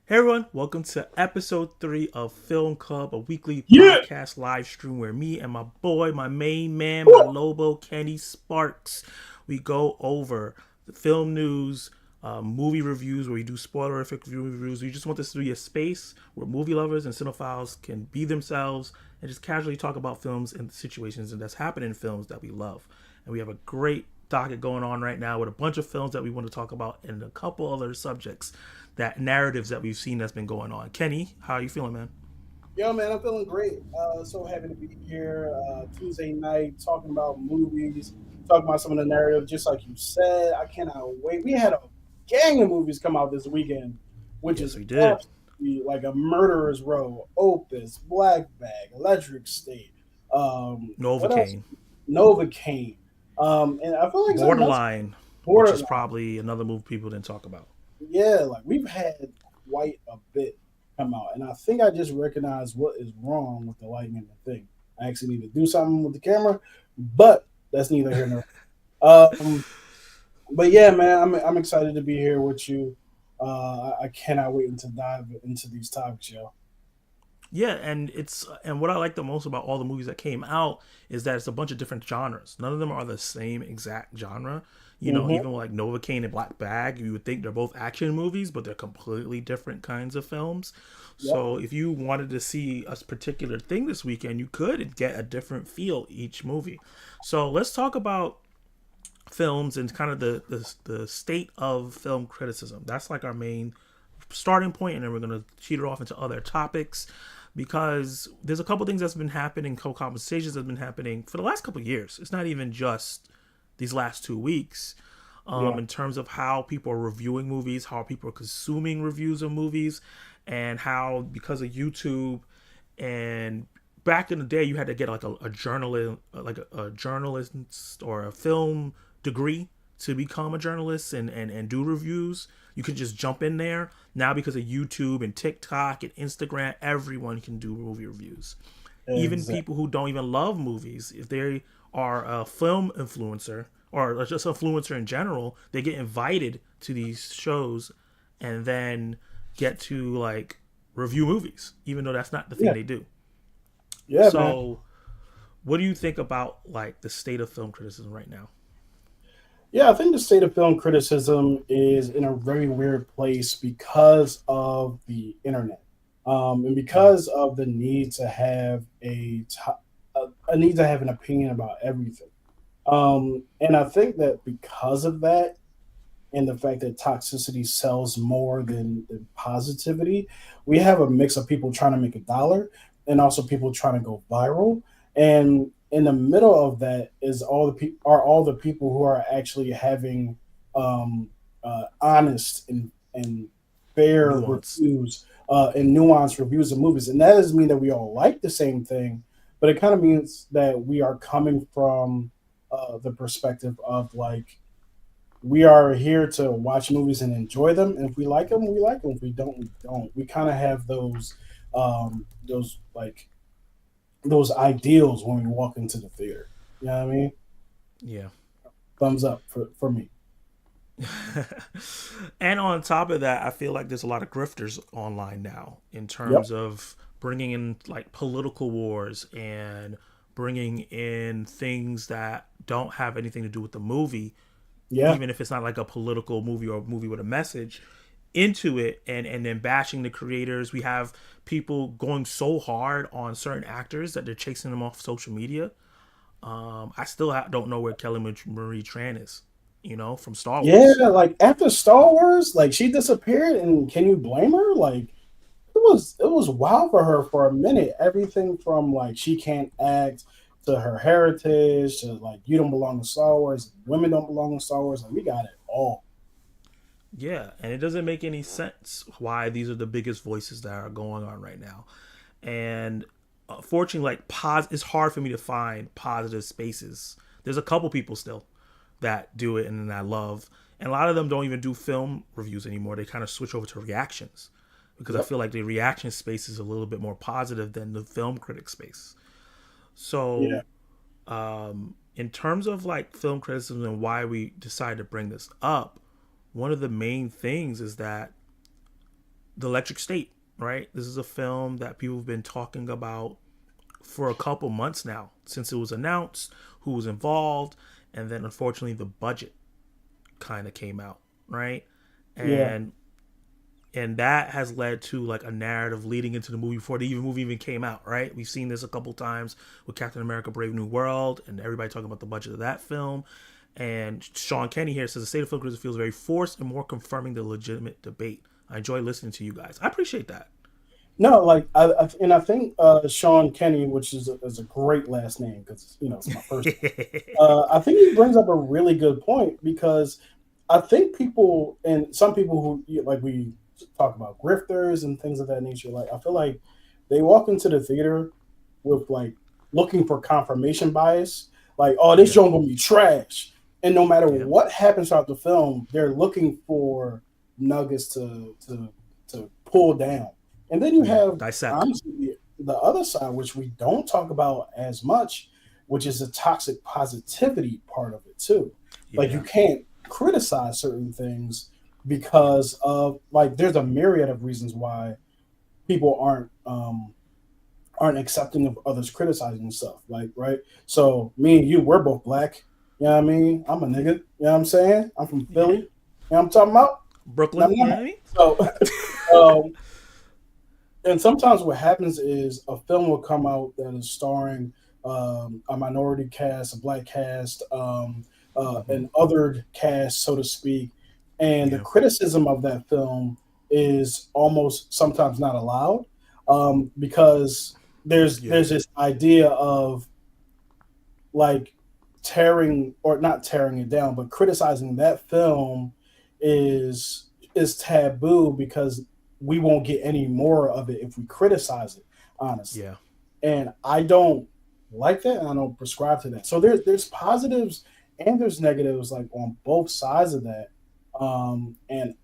Hey everyone, welcome to episode 3 of Film Club, a weekly Yeah. podcast live stream where me and my boy, my main man, my Woo! Lobo, Kenny Sparks, we go over the film news, movie reviews, where we do spoilerific reviews. We just want this to be a space where movie lovers and cinephiles can be themselves and just casually talk about films and situations and that's happening in films that we love. And we have a great docket going on right now with a bunch of films that we want to talk about and a couple other subjects that narratives that we've seen that's been going on. Kenny, how are you feeling, man? Yo, man, I'm feeling great. So happy to be here Tuesday night talking about movies, talking about some of the narrative, just like you said. I cannot wait. We had a gang of movies come out this weekend, which Yes, is we did. absolutely like a murderer's row. Opus, Black Bag, Electric State. What else? Novocaine, Novocaine. And I feel like something else. Borderline, which is Borderline. probably another movie people didn't talk about. Yeah, like we've had quite a bit come out, and I think I just recognized what is wrong with the lighting in the thing. I actually need to do something with the camera, but that's neither here nor um. But yeah, man, I'm excited to be here with you. I cannot wait to dive into these topics, yo. Yeah, and what I like the most about all the movies that came out is that it's a bunch of different genres. None of them are the same exact genre. Hmm. Even like Novocaine and Black Bag, you would think they're both action movies, but they're completely different kinds of films. Yep. So if you wanted to see a particular thing this weekend, you could get a different feel each movie. So let's talk about films and kind of the state of film criticism. That's like our main starting point, and then we're gonna cheat it off into other topics because there's a couple things that's been happening, co-conversations that's been happening for the last couple of years. It's not even just these last 2 weeks. Yeah. In terms of how people are reviewing movies, how people are consuming reviews of movies, and how because of YouTube and back in the day you had to get like a journalist like a journalist or a film degree to become a journalist and do reviews. You could just jump in there. Now because of YouTube and TikTok and Instagram, everyone can do movie reviews. Even Exactly. people who don't even love movies, if they are a film influencer or just influencer in general, they get invited to these shows and then get to like review movies, even though that's not the thing Yeah. they do. Yeah, man. So, what do you think about like the state of film criticism right now? Yeah, I think the state of film criticism is in a very weird place because of the internet, and Mm, because of the need to have a need to have an opinion about everything. And I think that because of that, and the fact that toxicity sells more than positivity, we have a mix of people trying to make a dollar and also people trying to go viral. And in the middle of that is all the people who are actually having honest and fair nuance. reviews and nuanced reviews of movies. And that doesn't mean that we all like the same thing, but it kind of means that we are coming from the perspective of like we are here to watch movies and enjoy them. And if we like them, we like them. If we don't, we don't. We kind of have those like those ideals when we walk into the theater. You know what I mean? Yeah. Thumbs up for me. And on top of that, I feel like there's a lot of grifters online now in Yep. terms of bringing in like political wars and bringing in things that don't have anything to do with the movie, Yeah. even if it's not like a political movie or a movie with a message into it, and then bashing the creators. We have people going so hard on certain actors that they're chasing them off social media. I still don't know where Kelly Marie Tran is, from Star Yeah. Wars. Like after Star Wars, like she disappeared, and can you blame her? Like it was wild for her for a minute. Everything from like she can't act to her heritage to like you don't belong to Star Wars, women don't belong to Star Wars. Like we got it all. Yeah, and it doesn't make any sense why these are the biggest voices that are going on right now. And fortunately, like it's hard for me to find positive spaces. There's a couple people still that do it and that I love, and a lot of them don't even do film reviews anymore. They kind of switch over to reactions because I Yep. feel like the reaction space is a little bit more positive than the film critic space. Yeah. So, in terms of like film criticism and why we decided to bring this up, one of the main things is that The Electric State, right? This is a film that people have been talking about for a couple months now since it was announced, who was involved, and then unfortunately the budget kind of came out, right? Yeah, And that has led to like a narrative leading into the movie before the movie even came out, right? We've seen this a couple times with Captain America: Brave New World, and everybody talking about the budget of that film. And Sean Kenny here says the state of film criticism feels very forced and more confirming the legitimate debate. I enjoy listening to you guys. I appreciate that. no, like I think Sean Kenny, which is a great last name because it's my first name. I think he brings up a really good point because I think people and some people who like we talk about grifters and things of that nature. Like I feel like they walk into the theater with like looking for confirmation bias. Like, oh, this Yeah, joint gonna be trash, and no matter yeah, what happens throughout the film, they're looking for nuggets to pull down. And then you yeah. have Dissect. honestly the other side, which we don't talk about as much, which is the toxic positivity part of it too. Like you Yeah, can't criticize certain things because of like there's a myriad of reasons why people aren't accepting of others criticizing stuff. Like, right? So me and you, we're both black. You know what I mean? I'm a nigga. You know what I'm saying? I'm from Philly. yeah. You know what I'm talking about? Nah, Brooklyn. nah, You know nah. what I mean? So um, and sometimes what happens is a film will come out that is starring a minority cast, a black cast, Mm-hmm. an othered cast, so to speak, and the Yeah, criticism of that film is almost sometimes not allowed because yeah, there's this idea of like tearing or not tearing it down, but criticizing that film is taboo because we won't get any more of it if we criticize it, honestly. yeah, And I don't like that, and I don't prescribe to that. So there's positives and there's negatives like on both sides of that. And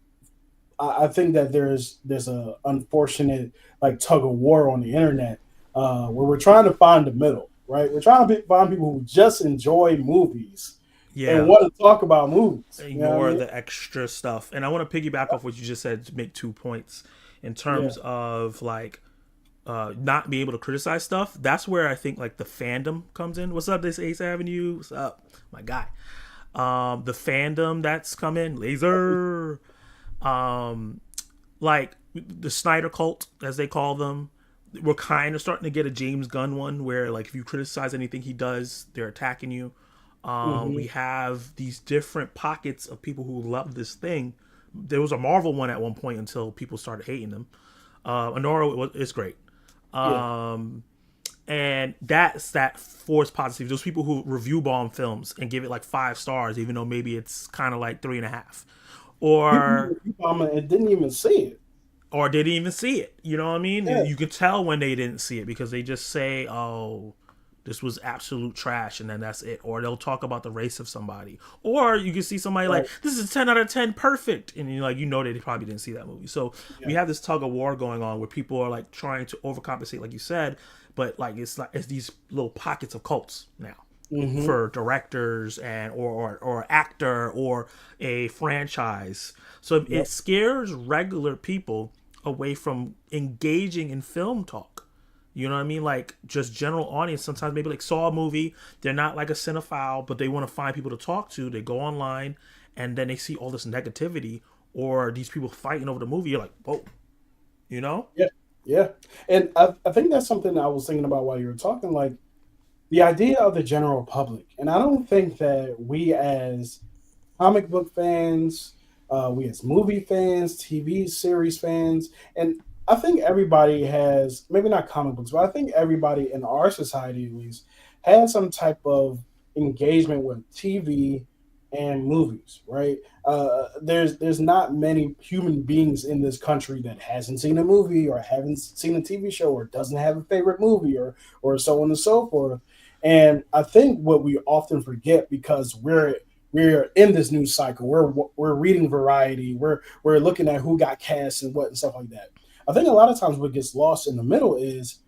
I think that there's a unfortunate like tug of war on the internet where we're trying to find the middle, right? We're trying to find people who just enjoy movies and yeah. want to talk about movies. You know what I Ignore mean? the extra stuff. And I want to piggyback off what you just said to make 2 points in Yeah. terms of like not being able to criticize stuff. That's where I think like the fandom comes in. What's up, this Ace Avenue? What's up, my guy? The fandom that's come in, laser. Um, like the Snyder cult, as they call them. We're kind of starting to get a James Gunn one where like if you criticize anything he does, they're attacking you. Hmm. We have these different pockets of people who love this thing. There was a Marvel one at one point until people started hating them. Honora is great. Yeah. Um, and that's that forced positivity. Those people who review bomb films and give it like 5 stars, even though maybe it's kind of like 3.5, or People and didn't even see it. they didn't even see it. You know what I mean? Yeah. You can tell when they didn't see it because they just say, "Oh, this was absolute trash," and then that's it. Or they'll talk about the race of somebody. Or you can see somebody like, Right. "This is 10 out of 10, perfect," and you're like, they probably didn't see that movie. So we Yeah. have this tug of war going on where people are like trying to overcompensate, like you said, but like it's these little pockets of cults now Hmm. for directors and or actor or a franchise. So it Yep. scares regular people away from engaging in film talk. You know what I mean? Like just general audience. Sometimes maybe like saw a movie, they're not like a cinephile, but they want to find people to talk to. They go online and then they see all this negativity or these people fighting over the movie. You're like, whoa, you know? Yeah. Yeah. And I think that's something I was thinking about while you were talking. Like the idea of the general public. And I don't think that we as comic book fans, we as movie fans, TV series fans, and I think everybody has maybe not comic books, but I think everybody in our society at least has some type of engagement with TV and movies, right? There's not many human beings in this country that hasn't seen a movie or haven't seen a TV show or doesn't have a favorite movie or so on and so forth. And I think what we often forget because we're in this news cycle. We're reading Variety. We're looking at who got cast and what and stuff like that. I think a lot of times what gets lost in the middle is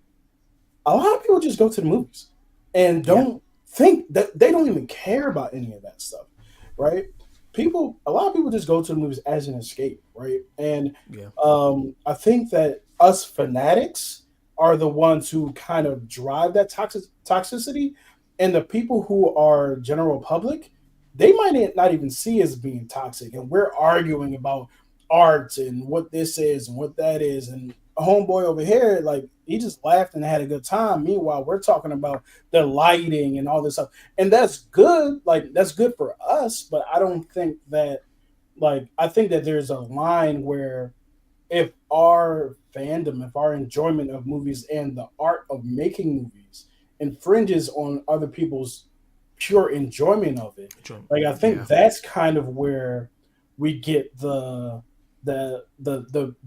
a lot of people just go to the movies and Yeah. don't think that they don't even care about any of that stuff, right? a lot of people just go to the movies as an escape, right? And Yeah. I think that us fanatics are the ones who kind of drive that toxicity, and the people who are general public, they might not even see as being toxic, and we're arguing about art and what this is and what that is, and a homeboy over here, like he just laughed and had a good time. Meanwhile, we're talking about the lighting and all this stuff, and that's good. Like that's good for us, but I don't think that I think that there's a line where if our fandom, if our enjoyment of movies and the art of making movies infringes on other people's pure enjoyment of it, like I think Yeah. that's kind of where we get the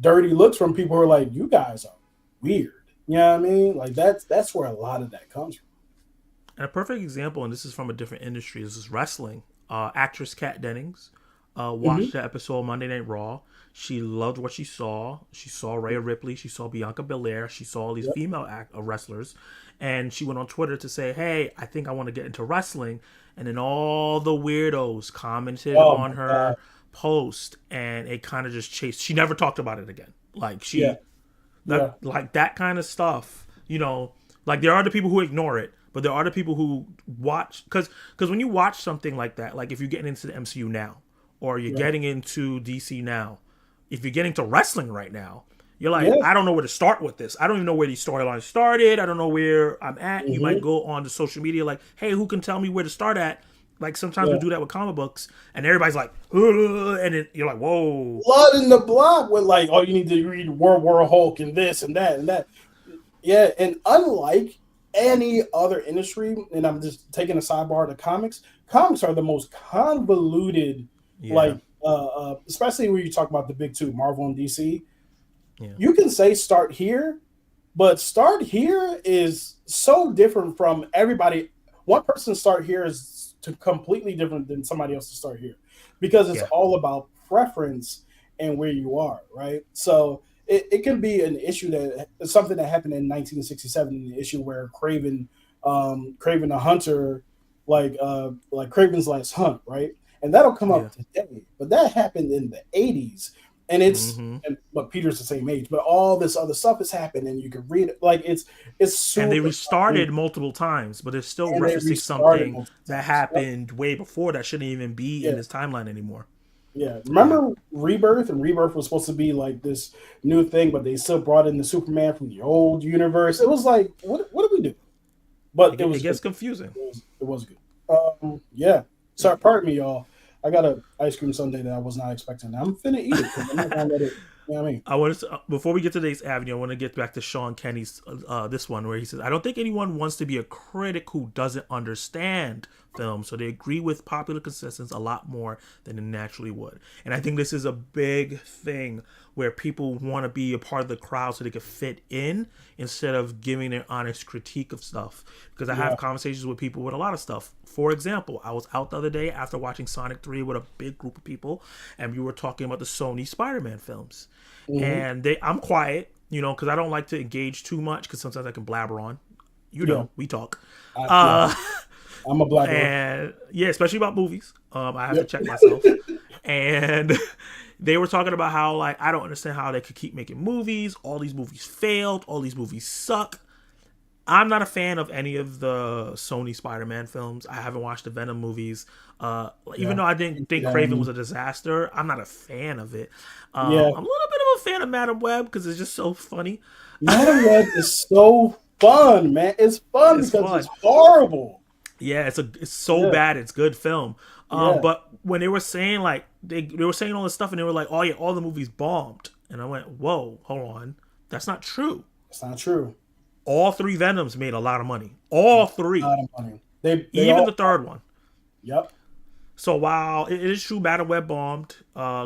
dirty looks from people who are like, you guys are weird. You know what I mean? Like that's where a lot of that comes from. And a perfect example, and this is from a different industry, this is wrestling. Actress Kat Dennings watched Hmm. the episode of Monday Night Raw. She loved what she saw. She saw Rhea Ripley. She saw Bianca Belair. She saw all these Yep. female wrestlers. And she went on Twitter to say, hey, I think I want to get into wrestling. And then all the weirdos commented Oh on my god. her post, and it kind of just chased. She never talked about it again. Like Yeah. that Yeah. like that kind of stuff, like there are the people who ignore it, but there are the people who watch, because when you watch something like that, like if you're getting into the MCU now, or you're Yeah. getting into DC now, if you're getting to wrestling right now, you're like, Yeah. I don't know where to start with this. I don't even know where these storylines started. I don't know where I'm at. You might Hmm. go on to social media like, hey, who can tell me where to start at? Like sometimes we Yeah. do that with comic books, and everybody's like, "Ugh," and then you're like, whoa. Blood in the block with like, oh, you need to read World War Hulk and this and that and that. Yeah, and unlike any other industry, and I'm just taking a sidebar to comics. Comics are the most convoluted, Yeah. like, especially when you talk about the big two, Marvel and DC. Yeah. You can say start here, but start here is so different from everybody. One person start here is completely different than somebody else to start here because it's Yeah. all about preference and where you are, right? So it can be an issue that something that happened in 1967, an issue where Craven the Hunter, like Craven's Last Hunt, right? And that'll come Yeah. up today, but that happened in the 80s, and it's Mm-hmm. but Peter's the same age, but all this other stuff has happened, and you can read it. Like it's And they super, restarted multiple times, but they're still and they referencing restarted something multiple that times. Yep. happened way before that shouldn't even be in Yeah, this timeline anymore. yeah. Yeah. Remember Rebirth, and Rebirth was supposed to be like this new thing, but they still brought in the Superman from the old universe. It was like, what do we do? But it It was good. gets confusing. It was good. Yeah. Sorry, pardon me, y'all. I got a ice cream sundae that I was not expecting. I'm finna eat it because I'm not gonna let it. You know what I mean? I want to before we get to today's avenue, I want to get back to Sean Kenny's this one where he says, "I don't think anyone wants to be a critic who doesn't understand film, so they agree with popular consensus a lot more than they naturally would." And I think this is a big thing where people want to be a part of the crowd so they can fit in instead of giving their honest critique of stuff. Because I Yeah. have conversations with people with a lot of stuff. For example, I was out the other day after watching Sonic 3 with a big group of people, and we were talking about the Sony Spider-Man films. Hmm. And I'm quiet, because I don't like to engage too much because sometimes I can blabber on. Yeah. We talk. Yeah. Uh, I'm a blabberer. and yeah, especially about movies. I have to Yep. check myself. And they were talking about how, like, I don't understand how they could keep making movies. All these movies failed. All these movies suck. I'm not a fan of any of the Sony Spider-Man films. I haven't watched the Venom movies. Even Yeah. though I didn't think Craven was Um, a disaster, I'm not a fan of it. yeah. I'm a little bit of a fan of Madam Web because it's just so funny. Madam Web is so fun, man. It's fun It's because it's fun. horrible. Yeah, it's so Yeah. bad. It's good film. Yeah. But when they were saying like they were saying all this stuff and they were like, oh yeah, all the movies bombed, and I went, whoa, hold on, that's not true. It's not true. All three Venoms made a lot of money. All A lot three, of money. They even all. the third one. Yep. So while it is true, Madam Web bombed,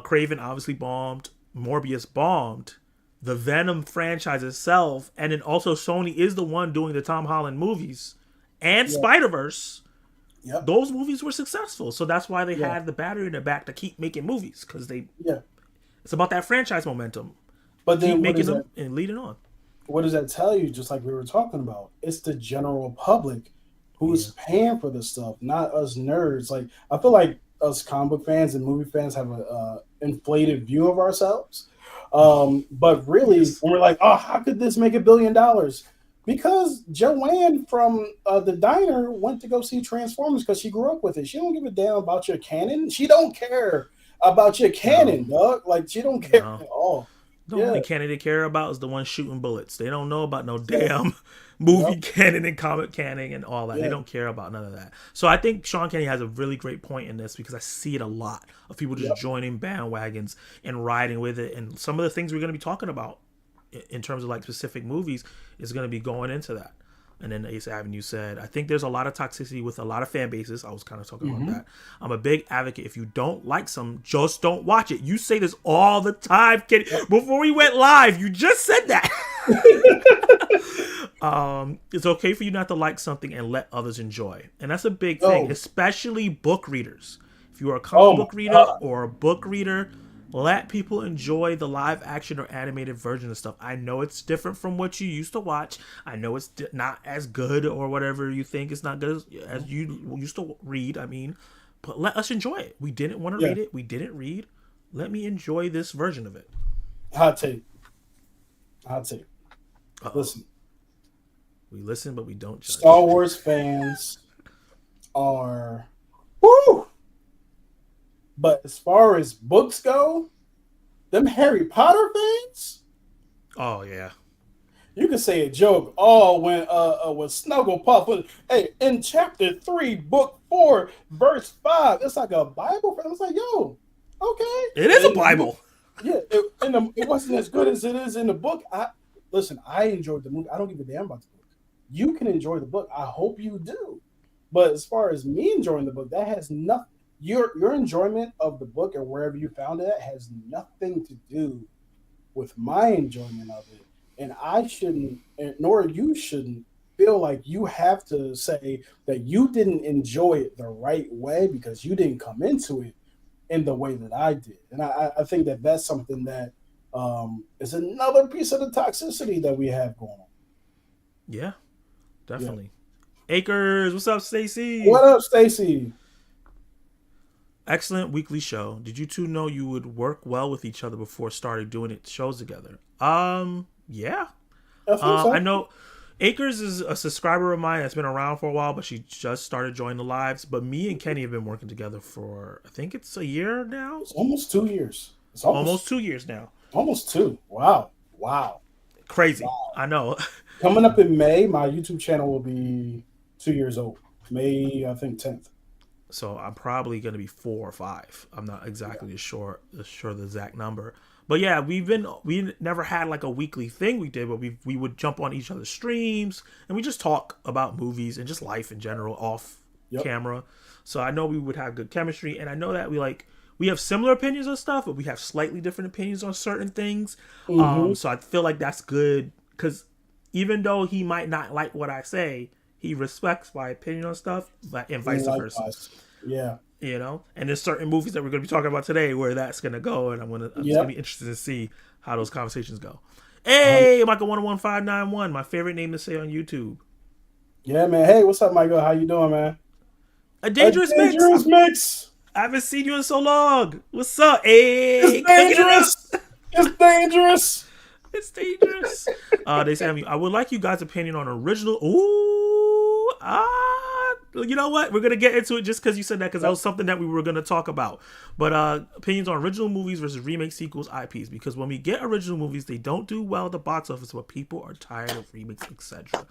Craven obviously bombed, Morbius bombed, the Venom franchise itself, and then also Sony is the one doing the Tom Holland movies and Yeah. Spider Verse. Yep. Those movies were successful, so that's why they Yeah. had the battery in their back to keep making movies because Yeah. it's about that franchise momentum. But Keep then making them and leading on. what does that tell you? Just like we were talking about, it's the general public Yeah, who's paying for this stuff, not us nerds. Like I feel like us comic book fans and movie fans have a inflated view of ourselves. But really, Yes. when we're like, oh, how could this make $1 billion? Because Joanne from the diner went to go see Transformers because she grew up with it. She don't give a damn about your canon. She don't care about your No. canon, dog. Like she don't care No. at all. The Yeah, only canon they care about is the one shooting bullets. They don't know about no exactly. damn Yep. movie canon and comic canon and all that. They Yeah. don't care about none of that. So I think Sean Kenny has a really great point in this because I see it a lot of people just Yep. joining bandwagons and riding with it. And some of the things we're going to be talking about in terms of like specific movies is going to be going into that. And then Ace Avenue said, I think there's a lot of toxicity with a lot of fan bases. I was kind of talking about Mm-hmm. that. I'm a big advocate. If you don't like some, just don't watch it. You say this all the time, Kenny. Yep. Before we went live, you just said that. It's okay for you not to like something and let others enjoy. And that's a big thing, Oh, especially book readers. If you are a comic oh my book reader God. or a book reader, let people enjoy the live action or animated version of stuff. I know it's different from what you used to watch. I know it's not as good or whatever you think it's not good as you used to read. I mean, but let us enjoy it. We didn't want to Yeah. read it. We didn't read. Let me enjoy this version of it. Hot take. Hot take. Uh-oh. Listen, We listen, but we don't judge. Star Wars fans are woo. But as far as books go, them Harry Potter fans, Oh yeah. you can say a joke. Oh, when Snugglepuff, hey, in chapter 3, book 4, verse 5, it's like a Bible. I was like, yo, okay. It is a In the movie, Bible. yeah, it wasn't as good as it is in the book. I enjoyed the movie. I don't give a damn about the book. You can enjoy the book. I hope you do. But as far as me enjoying the book, that has nothing. Your enjoyment of the book and wherever you found it has nothing to do with my enjoyment of it. And I shouldn't, nor you shouldn't, feel like you have to say that you didn't enjoy it the right way because you didn't come into it in the way that I did. And I think that that's something that is another piece of the toxicity that we have going on. Yeah, Yeah. definitely. Acres, what's up, Stacy? What up, Stacy? Excellent weekly show. Did you two know you would work well with each other before started doing it shows together? Yeah. I think I so. know Acres is a subscriber of mine that's been around for a while, but she just started joining the lives. But me and Kenny have been working together for I think it's a year now, It's almost 2 years. It's almost 2 years now. almost two. Wow. Wow. Crazy, I know. Coming up in May, my YouTube channel will be 2 years old. May, I think, 10th. So I'm probably gonna be 4 or 5. I'm not exactly sure the exact number. But yeah, we never had like a weekly thing we did, but we would jump on each other's streams and we just talk about movies and just life in general off Yep. camera. So I know we would have good chemistry, and I know that we have similar opinions on stuff, but we have slightly different opinions on certain things. Mm-hmm. So I feel like that's good because even though he might not like what I say, he respects my opinion on stuff, and vice versa. Likewise. Yeah. You know, and there's certain movies that we're going to be talking about today where that's going to go, and I'm just going to Yep. be interested to see how those conversations go. Hey, Michael 101591, my favorite name to say on YouTube. Yeah, man. Hey, what's up, Michael? How you doing, man? A dangerous mix. Dangerous mix. I haven't seen you in so long. What's up? Hey, It's dangerous. It's dangerous. It's dangerous. They say I would like you guys' opinion on original. Ooh, you know what? We're gonna get into it just because you said that, because that was something that we were gonna talk about. But opinions on original movies versus remake, sequels, IPs. Because when we get original movies, they don't do well at the box office, but people are tired of remakes, etc.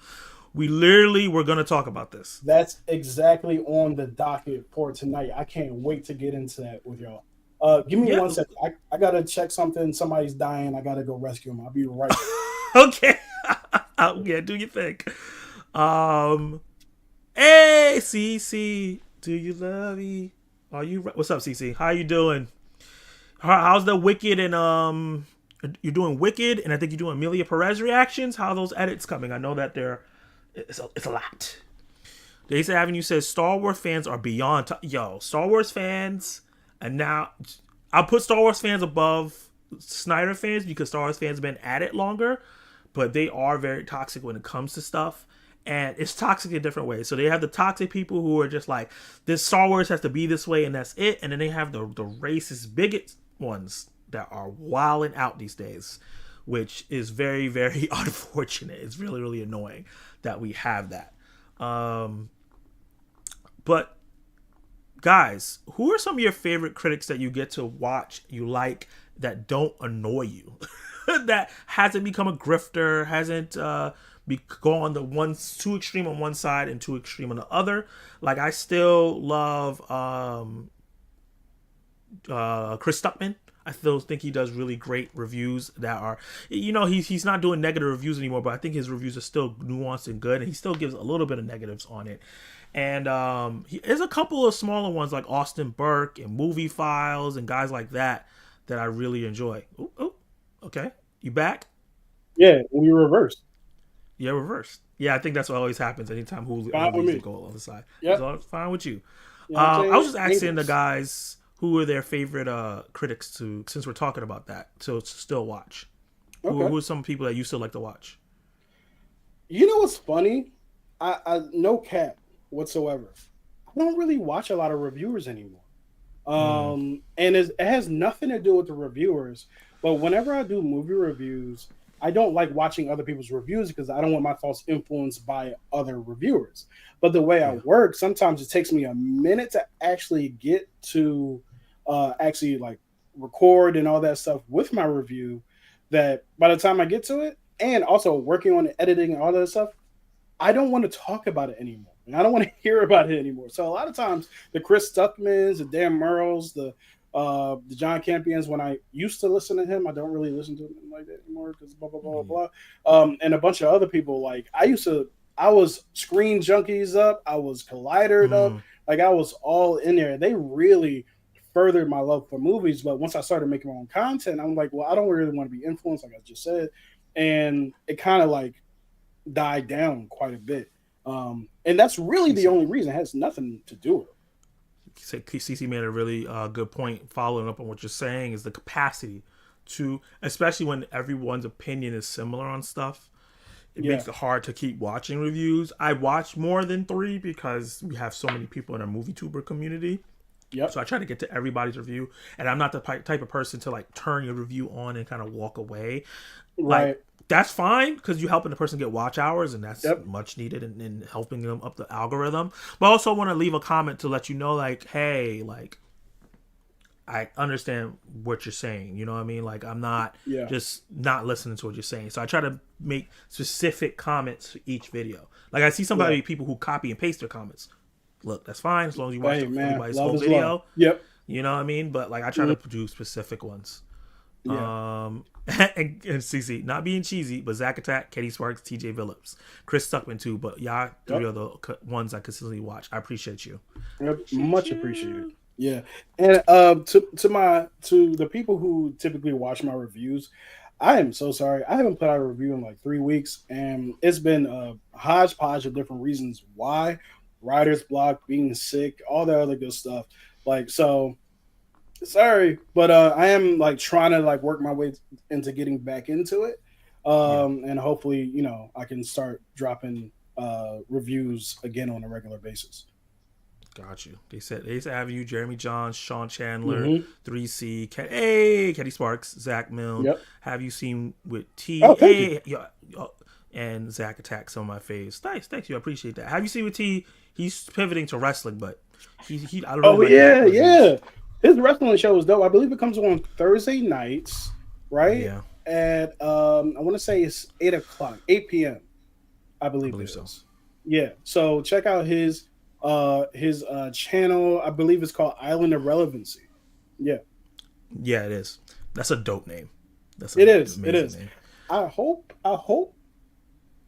We literally were gonna talk about this. That's exactly on the docket for tonight. I can't wait to get into that with y'all. Give me Yeah. 1 second. I gotta check something. Somebody's dying. I gotta go rescue him. I'll be right back. Okay. Yeah, do your thing. Hey, CC, do you love me? Are you? What's up, CC? How you doing? How's the Wicked and you're doing Wicked, and I think you're doing Amelia Perez reactions. How are those edits coming? I know that it's a lot. Days Avenue says Star Wars fans are beyond. Star Wars fans, and now I'll put Star Wars fans above Snyder fans because Star Wars fans have been at it longer, but they are very toxic when it comes to stuff. and it's toxic in different ways. So they have the toxic people who are just like, this Star Wars has to be this way and that's it. And then they have the racist bigot ones that are wilding out these days, which is very, very unfortunate. It's really, really annoying that we have that. But guys, who are some of your favorite critics that you get to watch, you like, that don't annoy you? That hasn't become a grifter, hasn't gone the one too extreme on one side and too extreme on the other. Like I still love Chris Stuckman. I still think he does really great reviews that are, he's not doing negative reviews anymore, but I think his reviews are still nuanced and good, and he still gives a little bit of negatives on it. And there's a couple of smaller ones like Austin Burke and Movie Files and guys like that I really enjoy. Ooh, okay. You back? Yeah, we reversed. Yeah, reversed. Yeah, I think that's what always happens anytime Hulu go on the side. Yep. It's fine with you. I was just asking the guys who are their favorite critics to, since we're talking about that, to still watch. Okay. Who are some people that you still like to watch? You know what's funny? I no cap whatsoever. I don't really watch a lot of reviewers anymore. And it has nothing to do with the reviewers, but whenever I do movie reviews, I don't like watching other people's reviews because I don't want my thoughts influenced by other reviewers. But the way I work, sometimes it takes me a minute to actually get to actually like record and all that stuff with my review, that by the time I get to it, and also working on the editing and all that stuff, I don't want to talk about it anymore. And I don't want to hear about it anymore. So a lot of times the Chris Stuckmans, the Dan Merles, the John Campions, when I used to listen to him, I don't really listen to him like that anymore because blah, blah, blah, blah. And a bunch of other people, like I was Screen Junkies up. I was Collider up. Like I was all in there. They really furthered my love for movies. But once I started making my own content, I'm like, well, I don't really want to be influenced, like I just said. And it kind of like died down quite a bit. And that's really the only reason. It has nothing to do with it. CC made a really good point following up on what you're saying, is the capacity to, especially when everyone's opinion is similar on stuff, it makes it hard to keep watching reviews. I watch more than 3 because we have so many people in our movie tuber community. Yep. So I try to get to everybody's review, and I'm not the type of person to like turn your review on and kind of walk away. Right. Like, that's fine because you're helping the person get watch hours, and that's much needed in helping them up the algorithm. But I also want to leave a comment to let you know, like, hey, like, I understand what you're saying. You know what I mean? Like, I'm not just not listening to what you're saying. So I try to make specific comments for each video. Like, I see people who copy and paste their comments. Look, that's fine as long as you watch everybody's whole video. Love. Yep. You know what I mean? But like, I try to do specific ones. Yeah. And CC, not being cheesy, but Zach Attack, Katie Sparks, TJ Phillips, Chris Stuckman too. But y'all 3 are the ones I consistently watch. I appreciate you. Much appreciated. Yeah. And to the people who typically watch my reviews, I am so sorry. I haven't put out a review in like 3 weeks, and it's been a hodgepodge of different reasons why. Writer's block, being sick, all that other good stuff. Like, so sorry, but I am like trying to like work my way into getting back into it. And hopefully, you know, I can start dropping reviews again on a regular basis. Got you. They said Avenue, Jeremy Johns, Sean Chandler, 3C, Katie Sparks, Zach Milne. Yep. Have you seen with T? Oh, thank you. And Zach Attack, some of my faves. Thanks you. I appreciate that. Have you seen with T? He's pivoting to wrestling, but he I don't know. Oh yeah. His wrestling show is dope. I believe it comes on Thursday nights, right? Yeah. At I want to say it's 8 p.m. I believe so. Yeah. So check out his channel. I believe it's called Island of Relevancy. Yeah. Yeah, it is. That's a dope name. It is. Name. I hope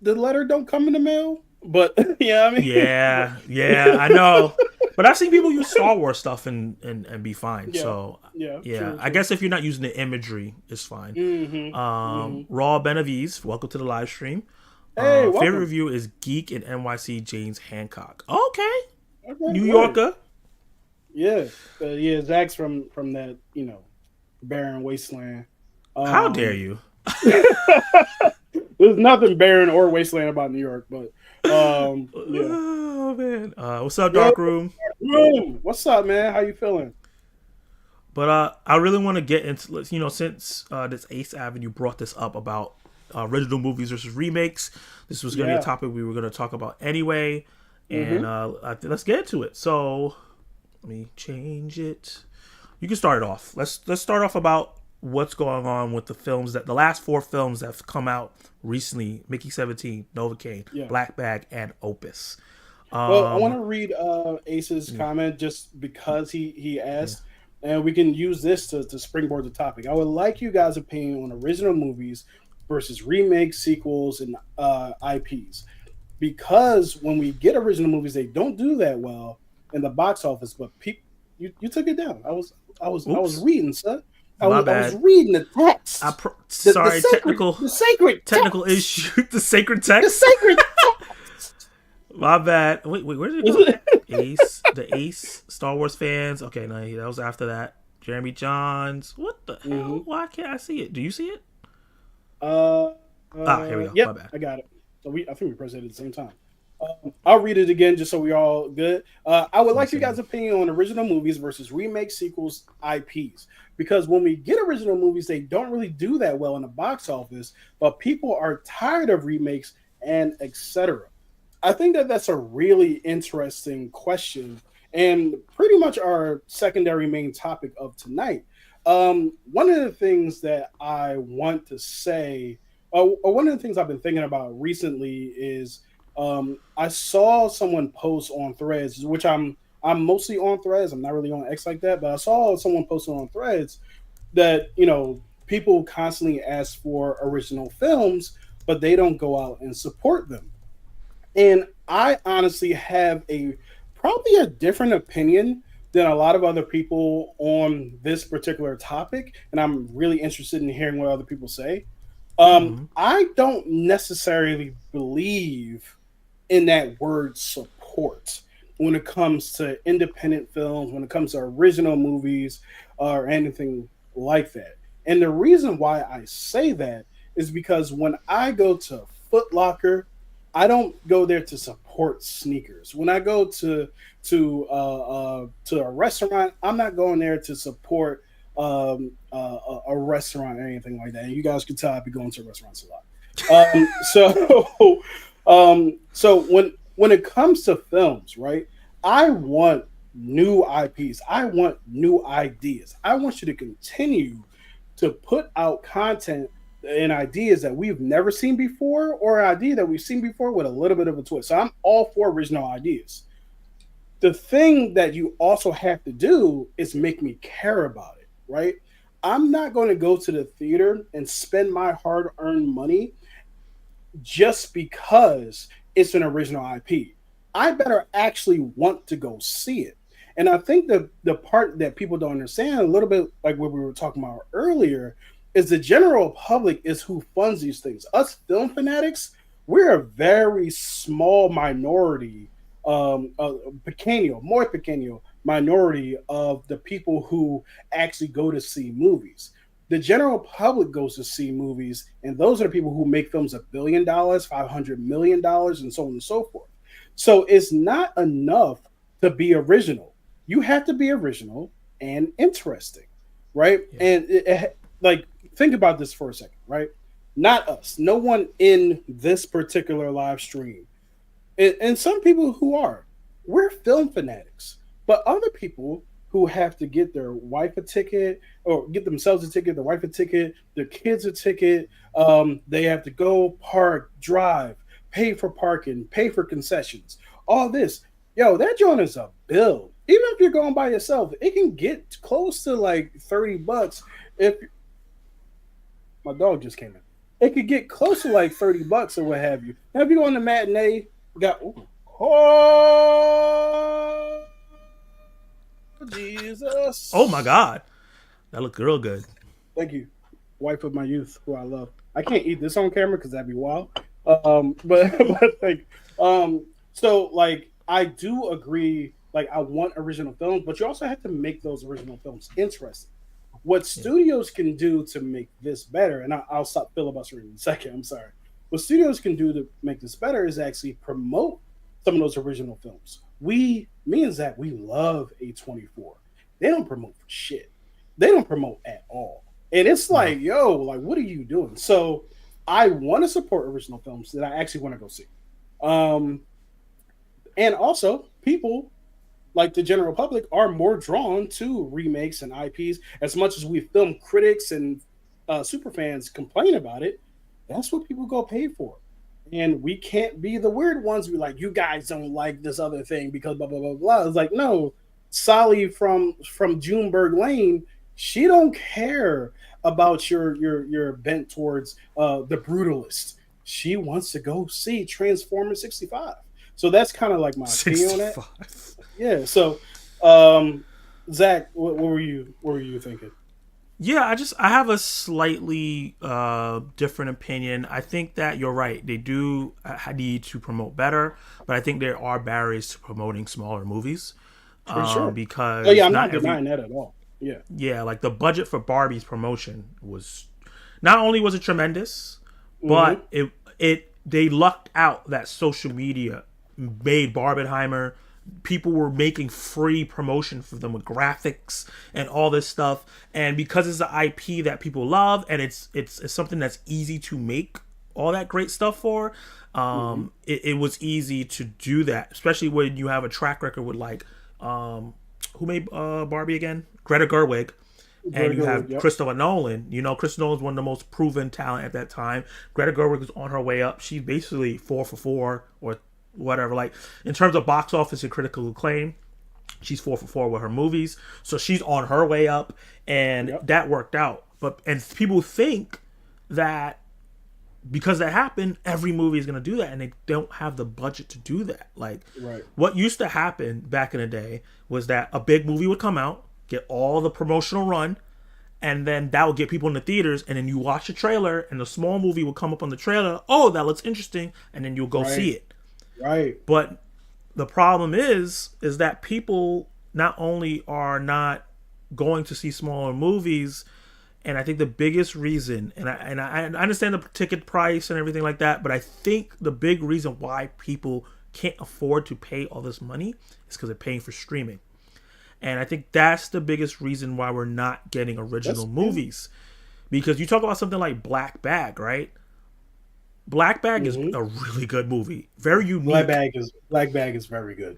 the letter don't come in the mail. But yeah, I mean, yeah, I know. But I've seen people use Star Wars stuff and be fine. Yeah. So True. I guess if you're not using the imagery, it's fine. Raw Benavides, welcome to the live stream. Hey, favorite review is Geek and NYC James Hancock. Okay. New Yorker. Yeah, Zach's from that, you know, barren wasteland. How dare you? There's nothing barren or wasteland about New York, but Yeah. Oh man, what's up, Yo, Dark Room? Room. What's up, man? How you feeling? But I really want to get into, since this Ace Avenue brought this up about original movies versus remakes. This was going to be a Yeah. topic we were going to talk about anyway, and Mm-hmm. let's get into it. So let me change it. You can start it off. Let's start off about what's going on with the films that the last four films that have come out recently: Mickey 17, Novocaine, Yeah. Black Bag, and Opus. Well, I want Um, to read Ace's yeah, comment just because he yeah. asked, and we can use this to springboard the topic. I would like you guys' opinion on original movies versus remakes, sequels, and IPs. Because when we get original movies, they don't do that well in the box office. But people, you took it down. I was Oops, reading, son. my I was bad. reading the text, the Sorry, sacred technical the sacred technical text, issue. The sacred the text. sacred text. My bad. Wait, where did it go? The Ace, Star Wars fans. Okay, no, that was after that. Jeremy Johns. What the hell? hmm Why can't I see it? Do you see it? Uh, Here we go. My yep, bad. I got it. So I think we pressed it at the same time. I'll read it again just so we all good. I would One like you second. guys' opinion on original movies versus remakes, sequels, IPs. Because when we get original movies, they don't really do that well in the box office, but people are tired of remakes and etc. I think that that's a really interesting question and pretty much our secondary main topic of tonight. One of the things that I want to say, or one of the things I've been thinking about recently is I saw someone post on Threads, which I'm mostly on Threads. I'm not really on X like that, but I saw someone posting on Threads that people constantly ask for original films, but they don't go out and support them. And I honestly have a probably a different opinion than a lot of other people on this particular topic, and I'm really interested in hearing what other people say. Mm-hmm. I don't necessarily believe in that word support when it comes to independent films, when it comes to original movies or anything like that. And the reason why I say that is because when I go to Foot Locker, I don't go there to support sneakers. When I go to a restaurant, I'm not going there to support a restaurant or anything like that. And you guys can tell I be going to restaurants a lot. So when it comes to films, right? I want new IPs. I want new ideas. I want you to continue to put out content and ideas that we've never seen before or an idea that we've seen before with a little bit of a twist. So I'm all for original ideas. The thing that you also have to do is make me care about it, right? I'm not going to go to the theater and spend my hard earned money just because it's an original IP. I better actually want to go see it. And I think the part that people don't understand, a little bit like what we were talking about earlier, is the general public is who funds these things. Us film fanatics, we're a very small minority, more pequeño minority of the people who actually go to see movies. The general public goes to see movies, and those are the people who make films $1 billion, $500 million, and so on and so forth. So it's not enough to be original. You have to be original and interesting, right? Yeah. And like, think about this for a second, right? Not us, no one in this particular live stream, and some people who are, we're film fanatics, but other people who have to get their wife a ticket or get themselves a ticket, their wife a ticket, their kids a ticket. They have to go park, drive, pay for parking, pay for concessions, all this. Yo, that joint is a bill. Even if you're going by yourself, it can get close to like $30. If my dog just came in, it could get close to like $30 or what have you. Now, if you go on the matinee, got oh Oh my Jesus. God, that looked real good. Thank you, wife of my youth, who I love. I can't eat this on camera because that'd be wild. But like, so like, I do agree. Like, I want original films, but you also have to make those original films interesting. What Yeah. studios can do to make this better, and I'll stop filibustering in a second. I'm sorry. what studios can do to make this better is actually promote some of those original films. Me and Zach, we love A24. They don't promote for shit. They don't promote at all. And it's No. like, yo, like, what are you doing? So I want to support original films that I actually want to go see. Um, and also, people like the general public are more drawn to remakes and IPs. As much as we film critics and super fans complain about it, that's what people go pay for. And we can't be the weird ones who like, you guys don't like this other thing because blah blah blah blah. It's like, no, Sally from Junebird Lane, she don't care about your bent towards the brutalist. She wants to go see Transformers 65. So that's kind of like my opinion on that. 65. Yeah. So, um, Zach, what were you thinking? Yeah, I have a slightly different opinion. I think that you're right. They do need to promote better, but I think there are barriers to promoting smaller movies For sure. Oh yeah, because I'm not not every denying that at all. Yeah. yeah, like the budget for Barbie's promotion was not only was it tremendous, Mm-hmm. but it they lucked out that social media made Barbenheimer. People were making free promotion for them with graphics and all this stuff, and because it's an IP that people love and it's something that's easy to make all that great stuff for, Mm-hmm. it was easy to do that, especially when you have a track record with like who made Barbie again? Greta Gerwig, and Very you good. have Yep. Christopher Nolan. You know, Christopher Nolan's one of the most proven talent at that time. Greta Gerwig was on her way up. She's basically 4 for 4 or whatever. Like in terms of box office and critical acclaim, she's 4 for 4 with her movies. So she's on her way up, and Yep. that worked out. But and people think that because that happened, every movie is going to do that, and they don't have the budget to do that. Like Right. what used to happen back in the day was that a big movie would come out, get all the promotional run, and then that would get people in the theaters, and then you watch the trailer and the small movie will come up on the trailer. Oh, that looks interesting, and then you'll go see Right. it. Right. But the problem is that people not only are not going to see smaller movies, and I think the biggest reason, and I understand the ticket price and everything like that, but I think the big reason why people can't afford to pay all this money is because they're paying for streaming. And I think that's the biggest reason why we're not getting original That's yeah. movies. Because you talk about something like Black Bag, right? Black Bag is Mm-hmm. a really good movie. Very unique. Black Bag is very good.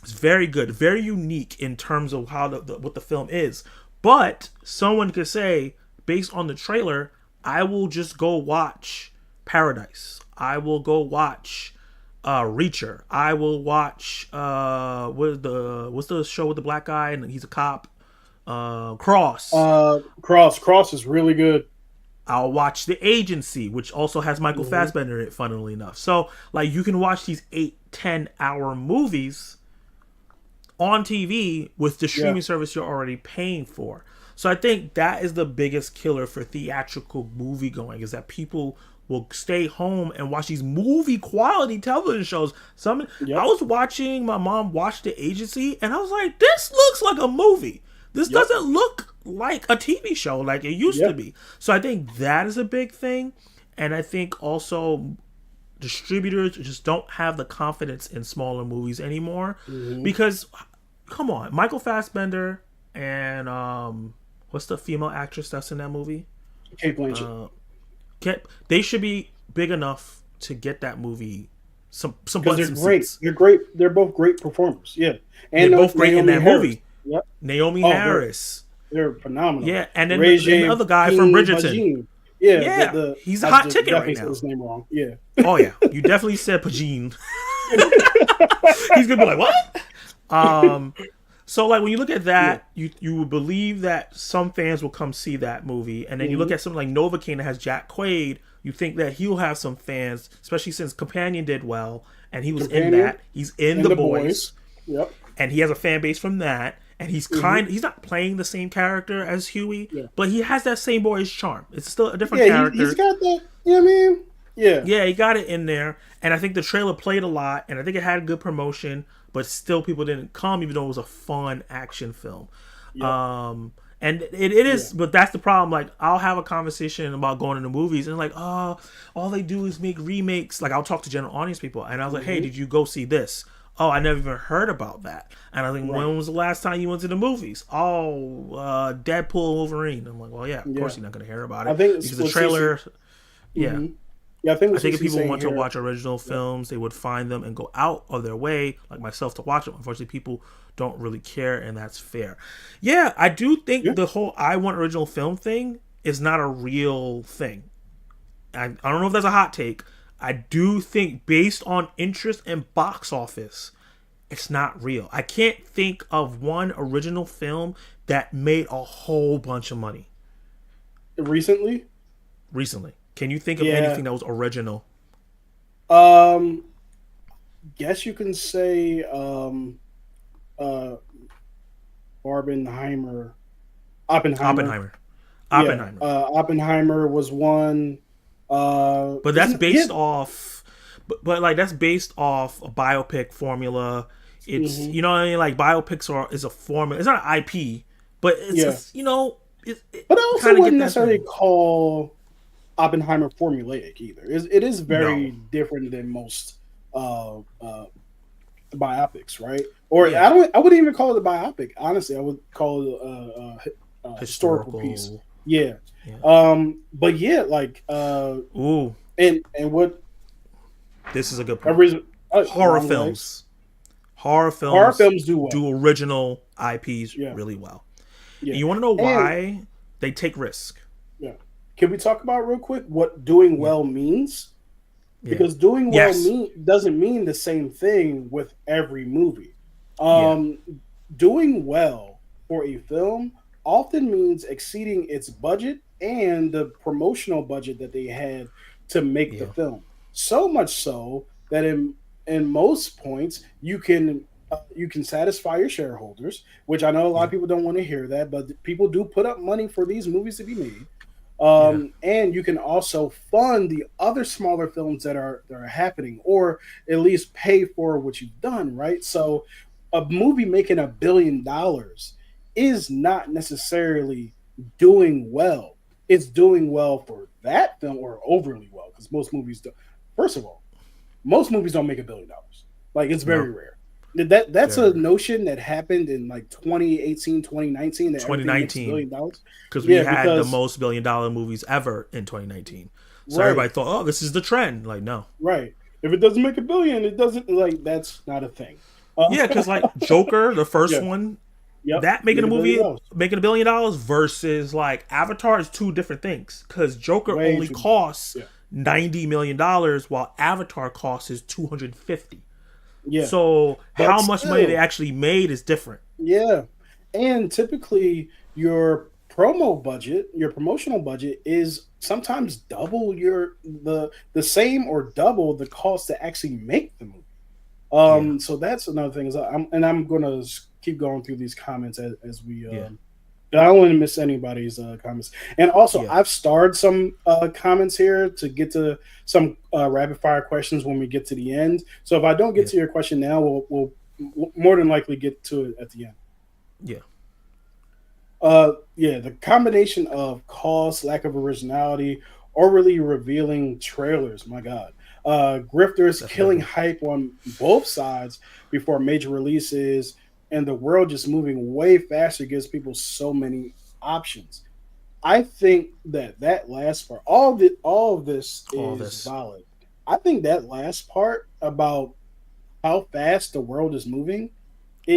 It's very good. Very unique in terms of how what the film is. But someone could say, based on the trailer, I will just go watch Paradise. I will go watch Reacher. I will watch what's the show with the black guy and he's a cop? Cross. Cross is really good. I'll watch The Agency, which also has Michael Mm-hmm. Fassbender in it, funnily enough. So, like, you can watch these 8-10 hour movies on TV with the Yeah. streaming service you're already paying for. So, I think that is the biggest killer for theatrical movie going is that people will stay home and watch these movie quality television shows. I Yep. was watching my mom watch The Agency, and I was like, this looks like a movie. This Yep. doesn't look like a TV show like it used to Yep. be. So I think that is a big thing. And I think also distributors just don't have the confidence in smaller movies anymore. Mm-hmm. Because, come on, Michael Fassbender and what's the female actress that's in that movie? Kate Blanchett. They should be big enough to get that movie some Because butts they're and great. seats. They're great. They're both great performers. Yeah. They're And both great in Naomi that Harris. movie. Yep. Naomi Oh, Harris. they're phenomenal. Yeah, and then Ray the other guy from Bridgerton. Bajin. Yeah, Yeah, he's a I hot just ticket definitely right said now. his name wrong. Yeah. Oh yeah, you definitely said Pagine. He's gonna be like, what? So like when you look at that, you would believe that some fans will come see that movie, and then you look at something like Novocaine that has Jack Quaid. You think that he'll have some fans, especially since Companion did well, and he was in Companion that. He's in and The the Boys, Yep. and he has a fan base from that. And he's he's not playing the same character as Huey, Yeah. but he has that same boyish charm. It's still a different Yeah, character. he's got that. You know what I mean? Yeah. Yeah, he got it in there, and I think the trailer played a lot, and I think it had good promotion, but still people didn't come, even though it was a fun action film. Yep. And And it Yeah. is, but that's the problem. Like, I'll have a conversation about going into movies, and like, oh, all they do is make remakes. Like, I'll talk to general audience people, and I was like, hey, Hmm. did you go see this? Oh, I never even heard about that. And I think, Right. when was the last time you went to the movies? Oh, Deadpool, Wolverine. I'm like, well, yeah, of course Yeah. you're not going to hear about I it think because the what CC. trailer. Yeah, Hmm. Yeah, I think I what think if CC's people saying want to here. watch original Yep. films, they would find them and go out of their way, like myself, to watch them. Unfortunately, people don't really care, and that's fair. Yeah, I do think Yeah. the whole "I want original film" thing is not a real thing. I don't know if that's a hot take. I do think, based on interest and box office, it's not real. I can't think of one original film that made a whole bunch of money Recently. recently. Can you think of Yeah. anything that was original? Um. Guess you can say uh Barbenheimer, Oppenheimer. Oppenheimer. Yeah. Oppenheimer. Oppenheimer was one. But that's Isn't yeah. based off, but like that's based off a biopic formula. It's, Hmm. you know what I mean. Like, biopics are is a formula. It's not an IP, but Yeah. it's it But I also kind of get wouldn't that necessarily thing. call Oppenheimer formulaic either. It is No, very different than most biopics, right? Or yeah, I wouldn't even call it a biopic. Honestly, I would call it a historical piece. historical. Yeah. Yeah. But yeah, like Ooh, and what this is a good point. original Horror Long Legs. films. Horror Horror films films do well. do original IPs Yeah. really well. Yeah. And you want to know And why they take risk? yeah. Can we talk about real quick what doing Yeah, well means? yeah, Because doing well yes, doesn't mean the same thing with every movie. yeah, Um, Doing well for a film often means exceeding its budget and the promotional budget that they had to make the yeah, film. So much so that in most points you can satisfy your shareholders, which I know a lot yeah, of people don't want to hear that, but people do put up money for these movies to be made. yeah, And you can also fund the other smaller films that are happening, or at least pay for what you've done, right? So, a movie making $1 billion is not necessarily doing well. It's doing well for that film, or overly well, because most movies don't. First of all, most movies don't make $1 billion. Like, it's very no, rare. That's very a rare. notion that happened in like 2018, 2019, that everything makes $1 2019, billion. because we Yeah, had the because most $1 billion movies ever in 2019. So right, everybody thought, oh, this is the trend. Like, no. right. If it doesn't make $1 billion, it doesn't, like, that's not a thing. Uh, Yeah, because like Joker, the first yeah, one, yep, that making made a $1 billion. movie making $1 billion versus like Avatar is two different things. Because Joker Way only too different. costs Yeah, $90 million, while Avatar costs is 250. yeah, So but how much money they still, actually made is different. yeah. And typically, your promotional budget is sometimes double the same or double the cost to actually make the movie. Yeah, So that's another thing. I'm gonna keep going through these comments as we yeah, I don't want to miss anybody's comments. And also, yeah, I've starred some comments here to get to some rapid fire questions when we get to the end. So if I don't get yeah, to your question now, we'll more than likely get to it at the end. yeah. Yeah, the combination of cost, lack of originality, overly revealing trailers. My God, grifters That's another killing one. hype on both sides before major releases, and the world just moving way faster gives people so many options. I think that last part, all of this All is this. valid. I think that last part about how fast the world is moving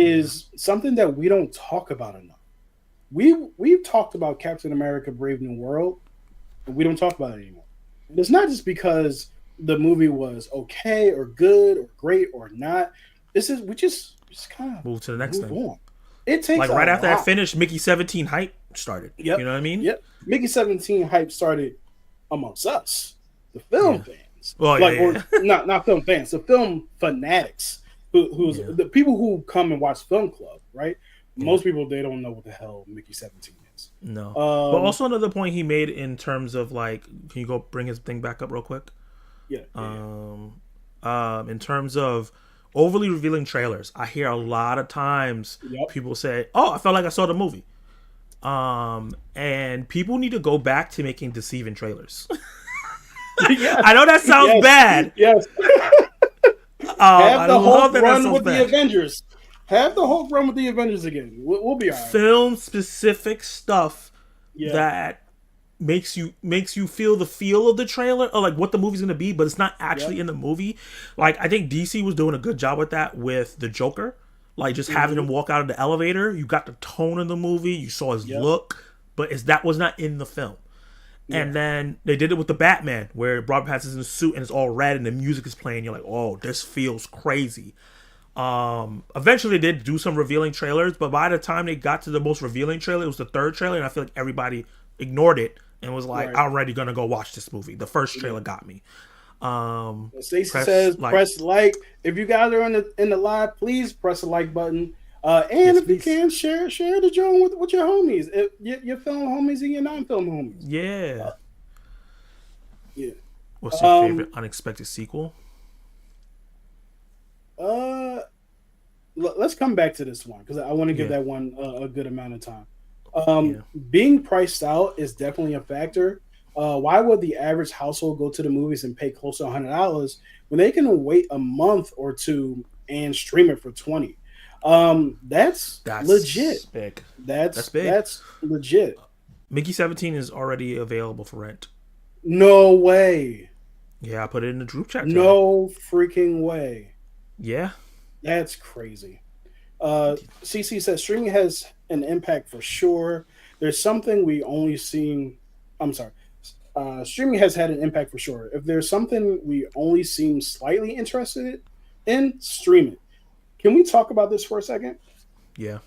Yeah, is something that we don't talk about enough. We've talked about Captain America: Brave New World, and we don't talk about it anymore. And it's not just because the movie was okay or good or great or not. This is we just kind of move to the next move thing. on. It takes Like, a right after that lot. finished, Mickey 17 hype started. You Yep, know what I mean? yep. Mickey 17 hype started amongst us, the Yeah. film fans, Well, like, or yeah, yeah, not film fans, the film fanatics, who's yeah. the people who come and watch film club, right? Yeah. Most people, they don't know what the hell Mickey 17 is. No. But Um, also another point he made in terms of like, can you go bring his thing back up real quick? yeah, yeah, Um, in terms of overly revealing trailers, I hear a lot of times yeah. Yep. people say, "Oh, I felt like I saw the movie." And people need to go back to making deceiving trailers. Yes, I know that sounds yes, bad. yes. Have I the Hulk love that run sounds with the bad. Avengers. Have the Hulk run with the Avengers again. We'll be all right. Film specific stuff Yeah, that makes you feel of the trailer or like what the movie's gonna be, but it's not yep. actually in the movie. Like I think DC was doing a good job with that with the Joker. Like just having Hmm. him walk out of the elevator, you got the tone of the movie, you saw his Yep. look, but that was not in the film. Yeah. And then they did it with the Batman, where Robert Pattinson's in a suit and it's all red and the music is playing. You're like, oh, this feels crazy. Eventually they did do some revealing trailers, but by the time they got to the most revealing trailer, it was the third trailer, and I feel like everybody ignored it and was like, Right. I'm already gonna go watch this movie. The first Yeah. trailer got me. Stacey Press says, like, press like. If you guys are in the live, please press the like button. And yes, if you please. can, share the joint with your homies, your film homies and your non-film homies. Yeah. Yeah. What's your favorite Um. unexpected sequel? Uh. Let's come back to this one because I want to give Yeah. that one a good amount of time. Yeah. Being priced out is definitely a factor. Why would the average household go to the movies and pay close to $100 when they can wait a month or two and stream it for 20? That's legit. That's big. That's That's big. that's legit. Mickey 17 is already available for rent. No way. Yeah, I put it in the group chat today. No freaking way. Yeah. That's crazy. CC says streaming has an impact for sure. There's something we only seen. I'm sorry. Streaming has had an impact for sure. If there's something we only seem slightly interested in, stream it. Can we talk about this for a second? Yeah.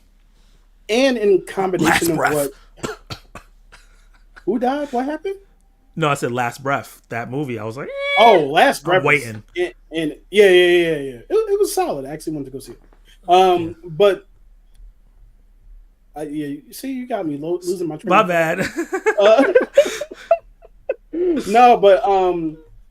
And in combination Last of breath. what? Who died? What happened? No, I said Last Breath. That movie. I was like, Oh, Last I'm Breath. waiting. And yeah. It was solid. I actually wanted to go see it. Yeah. But yeah, you see, you got me losing my train My of thought. bad. Uh, no, but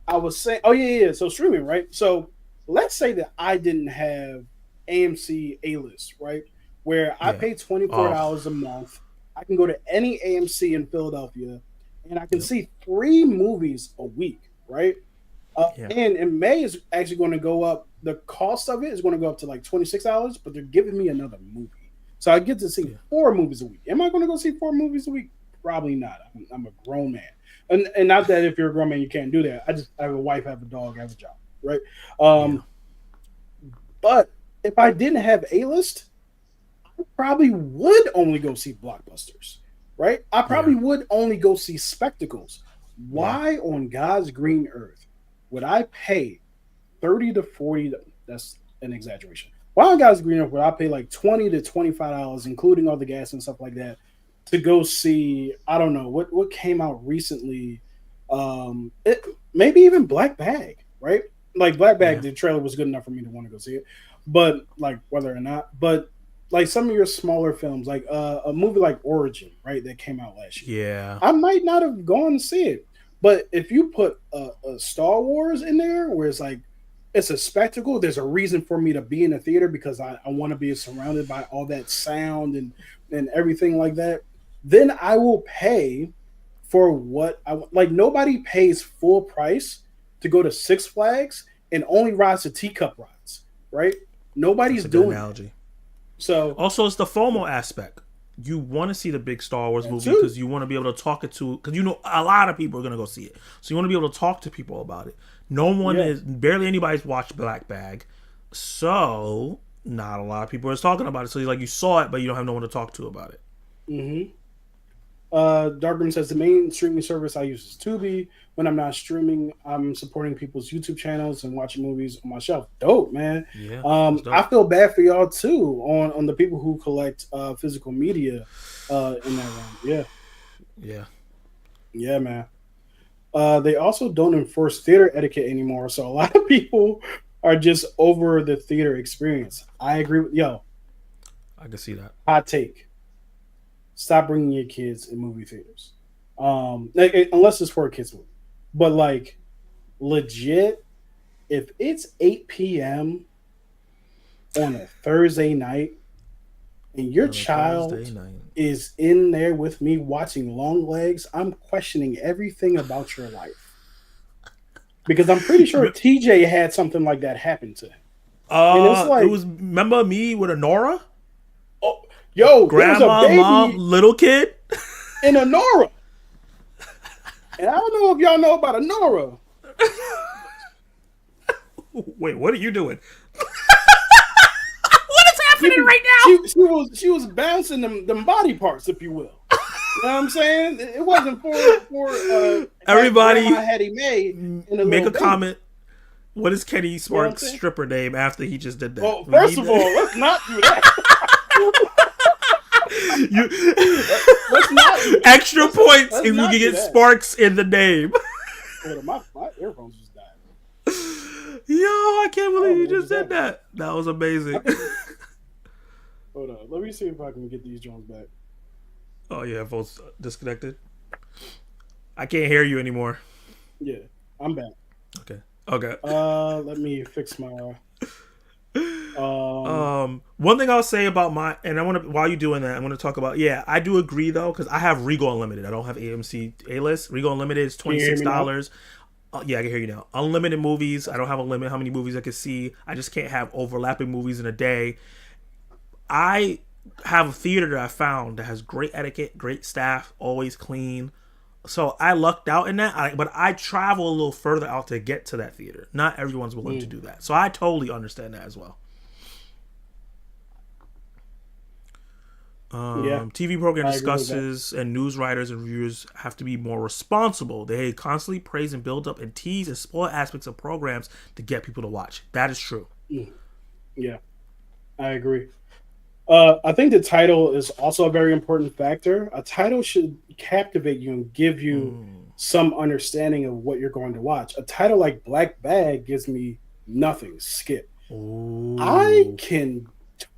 I was saying, oh yeah. So streaming, right? So let's say that I didn't have AMC A list, right? Where I Yeah. pay $24 Oh. a month. I can go to any AMC in Philadelphia, and I can Yep. see 3 movies a week, right? Yeah. And in May is actually going to go up. The cost of it is going to go up to like $26, but they're giving me another movie, so I get to see Yeah. 4 movies a week. Am I going to go see 4 movies a week? Probably not. I'm a grown man, and not that if you're a grown man you can't do that. I have a wife, I have a dog, I have a job, right? Yeah. Um, but if I didn't have A list, I probably would only go see blockbusters, right? I Yeah. probably would only go see spectacles. Yeah. Why on God's green earth would I pay 30 to 40? That's an exaggeration. Why on God's green earth would I pay like $20 to $25, including all the gas and stuff like that, to go see? I don't know what came out recently. Maybe even Black Bag, right? Like Black Bag, Yeah. the trailer was good enough for me to want to go see it, but like whether or not, but like some of your smaller films, like a movie like Origin, right, that came out last year, Yeah. I might not have gone to see it. But if you put a Star Wars in there, where it's like it's a spectacle, there's a reason for me to be in a theater because I want to be surrounded by all that sound and everything like that. Then I will pay for what I want. Like nobody pays full price to go to Six Flags and only rides the teacup rides, right? That's Nobody's a good doing that. analogy. So Also, it's the FOMO aspect. You want to see the big Star Wars that movie too. because you want to be able to talk it to, because you know a lot of people are going to go see it. So you want to be able to talk to people about it. No one Yeah. is, barely anybody's watched Black Bag. So not a lot of people are talking about it. So like you saw it, but you don't have no one to talk to about it. Mm-hmm. Darkroom says the main streaming service I use is Tubi. When I'm not streaming, I'm supporting people's YouTube channels and watching movies on my shelf. Dope, man. Yeah. That's I dope. feel bad for y'all too on the people who collect physical media in that realm. Yeah, Yeah. yeah, man. They also don't enforce theater etiquette anymore, so a lot of people are just over the theater experience. I agree with yo. I can see that. Hot take: stop bringing your kids in movie theaters, unless it's for a kids movie. But like legit, if it's 8 p.m. on a Thursday night, and your On a Thursday child night. is in there with me watching Long Legs, I'm questioning everything about your life. Because I'm pretty sure TJ had something like that happen to him. And it's It like, was, remember me with a Nora? oh, yo, there was a Grandma, mom, baby little kid? in a Nora. And I don't know if y'all know about a Nora. Wait, what are you doing? What is You happening can, right now? she was bouncing them body parts, if you will. You know what I'm saying? It wasn't for Everybody Grandma Hattie Mae and a make little a baby. comment. What is Kenny You know what I'm Sparks' saying? stripper name after he just did that? Well, We first need of all, that. let's not do that. Let's not do that. Extra points Let's if you not can do get that. Sparks in the name. Hold on, my earphones just died. Yo, I can't believe you What just just did happened? that. That was amazing. Hold on. Let me see if I can get these drones back. Oh yeah, both disconnected. I can't hear you anymore. Yeah, I'm back. Okay. Okay. Let me fix my. One thing I'll say about my, and I want to, while you're doing that, I want to talk about, yeah, I do agree though, because I have Regal Unlimited. I don't have AMC A-list. Regal Unlimited is Can you hear me now? $26. Yeah, I can hear you now. Unlimited movies. I don't have a limit how many movies I can see. I just can't have overlapping movies in a day. I have a theater that I found that has great etiquette, great staff, always clean. So I lucked out in that, but I travel a little further out to get to that theater. Not everyone's willing to do that. So I totally understand that as well. Yeah, TV program I agree with discusses and news writers and reviewers have to be more responsible. They constantly praise and build up and tease and spoil aspects of programs to get people to watch. That is true. yeah, I agree. I think the title is also a very important factor. A title should captivate you and give you some understanding of what you're going to watch. A title like Black Bag gives me nothing. Skip. I Ooh. can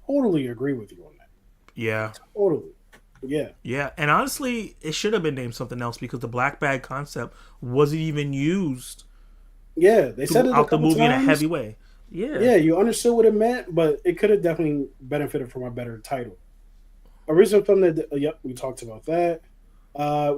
totally agree with you on that. Yeah. Totally. Yeah. Yeah. And honestly, it should have been named something else because the black bag concept wasn't even used Yeah. They said it a throughout the couple movie in a times. heavy way. Yeah. Yeah, you understood what it meant, but it could have definitely benefited from a better title. Original film that, yep, we talked about that.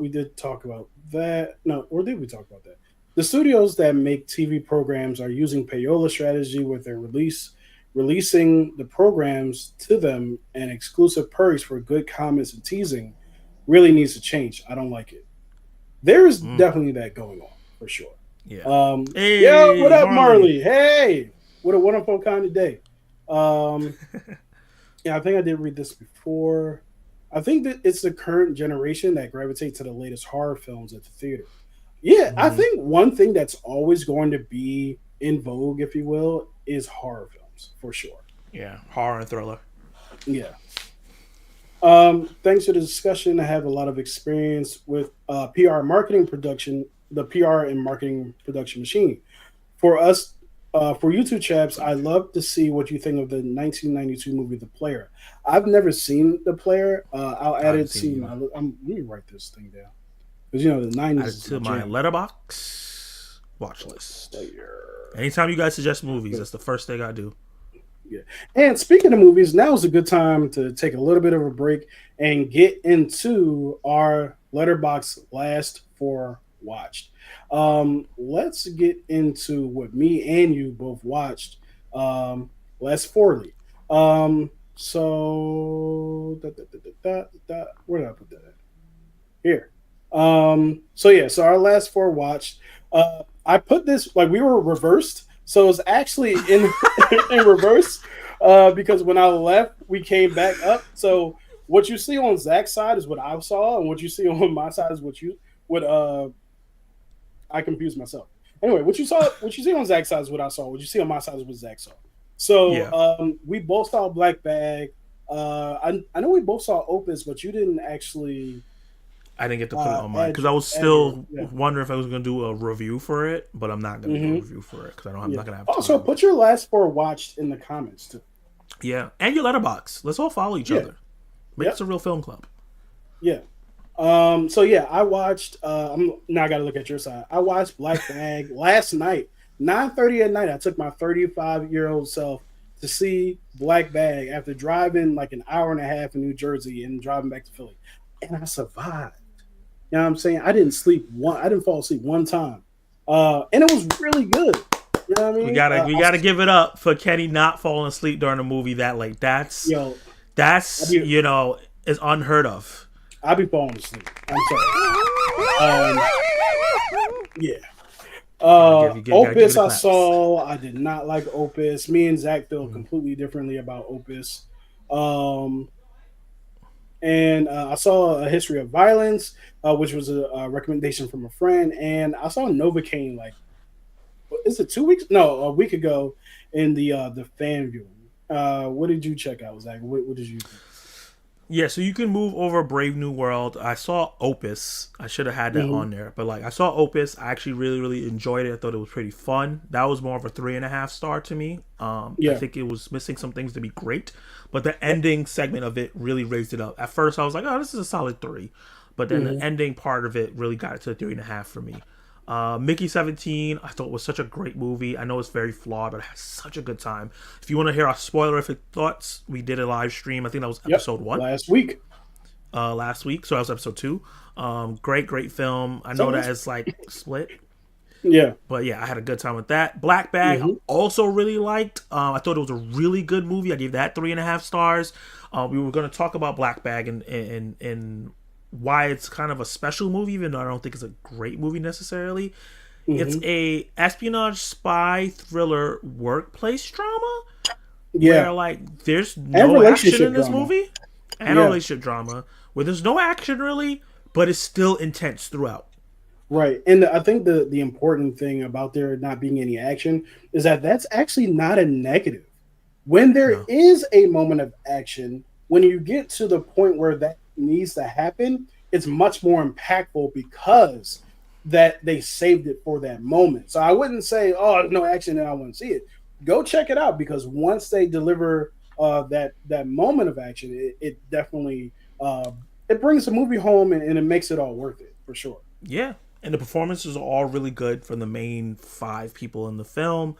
We did talk about that. No, or did we talk about that? The studios that make TV programs are using payola strategy with their releasing the programs to them and exclusive perks for good comments and teasing really needs to change. I don't like it. There is definitely that going on for sure. Yeah. Yeah, what Hey, up, Marley. Marley? Hey, what a wonderful kind of day. Yeah, I think I did read this before. I think that it's the current generation that gravitate to the latest horror films at the theater. Yeah, I think one thing that's always going to be in vogue, if you will, is horror films for sure. Yeah. Horror and thriller. Yeah. Thanks for the discussion. I have a lot of experience with PR marketing production, the PR and marketing production machine. For us, for you two chaps, I'd love to see what you think of the 1992 movie The Player. I've never seen The Player. I'll I add haven't it to seen it my. either. Let me write this thing down because you know the '90s Add it is to my my jam. letterbox watch list. Player. Anytime you guys suggest movies, that's the first thing I do. Yeah. And speaking of movies, now is a good time to take a little bit of a break and get into our letterbox last four watched. Let's get into what me and you both watched last fourly. Where did I put that at? Here. So yeah, so our last four watched. I put this like we were reversed, so it's actually in in reverse. Because when I left, we came back up. So what you see on Zach's side is what I saw, and what you see on my side is what I confused myself. Anyway, what you see on Zach's side is what I saw. What you see on my side is what Zach saw. So Yeah. we both saw Black Bag. I know we both saw Opus, but you didn't actually. I didn't get to put it on mine Add, because I was add your, still yeah. wondering if I was going to do a review for it, but I'm not going to do a Mhm. review for it because I'm Yeah. not going to have time. Also, put your last four watched in the comments too. Yeah, and your letterbox. Let's all follow each Yeah. other. Make Yep. us a real film club. Yeah. So yeah, I watched. Now I got to look at your side. I watched Black Bag last night, 9:30 at night. I took my 35-year-old self to to see Black Bag after driving like an hour and a half in New Jersey and driving back to Philly, and I survived. You know what I'm saying? I didn't fall asleep one time, and it was really good. You know what I We mean? gotta we gotta give it up for Kenny not falling asleep during a movie that late. Yo, I That's be is unheard of. I be falling asleep. I'm sorry. Yeah. Gotta give it Opus a I claps. saw. I did not like Opus. Me and Zach feel completely differently about Opus. Um, and I saw A History of Violence, which was a recommendation from a friend, and I saw Novocaine like is it 2 weeks? No, a week ago in the fan viewing. What did you check out, Zach? What did you think? Yeah, so you can move over Brave New World. I saw Opus. I should have had that Mm-hmm. on there, but like I saw Opus. I actually really enjoyed it. I thought it was pretty fun. That was more of a 3.5 star to me. I Yeah. think it was missing some things to be great, but the Yep. ending segment of it really raised it up. At first, I was like, "Oh, this is a solid 3," but then the Mm-hmm. ending part of it really got it to 3.5 for me. Mickey 17, I thought was such a great movie. I know it's very flawed, but I had such a good time. If you want to hear our spoilerific thoughts, we did a live stream. I think that was Yep. episode 1 Last week. last week. So that was episode 2. Great film. I know So that that's it's like split, yeah. but yeah, I had a good time with that. Black Bag, I Mm-hmm. also really liked. I thought it was a really good movie. I gave that 3.5 stars. We were going to talk about Black Bag and why it's kind of a special movie, even though I don't think it's a great movie necessarily. It's Mm-hmm. a espionage spy thriller workplace drama where Yeah. like there's And no action relationship in this drama. movie, and a Yeah. relationship drama where there's no action really, but it's still intense throughout. Right. And I think the important thing about there not being any action is that that's actually not a negative. When there No. is a moment of action, when you get to the point where that needs to happen, it's much more impactful because that they saved it for that moment. So I wouldn't say, oh, there's no action and I want to see it. Go check it out because once they deliver that moment of action, it definitely it brings the movie home and it makes it all worth it for sure. Yeah, and the performances are all really good from the main 5 people in the film.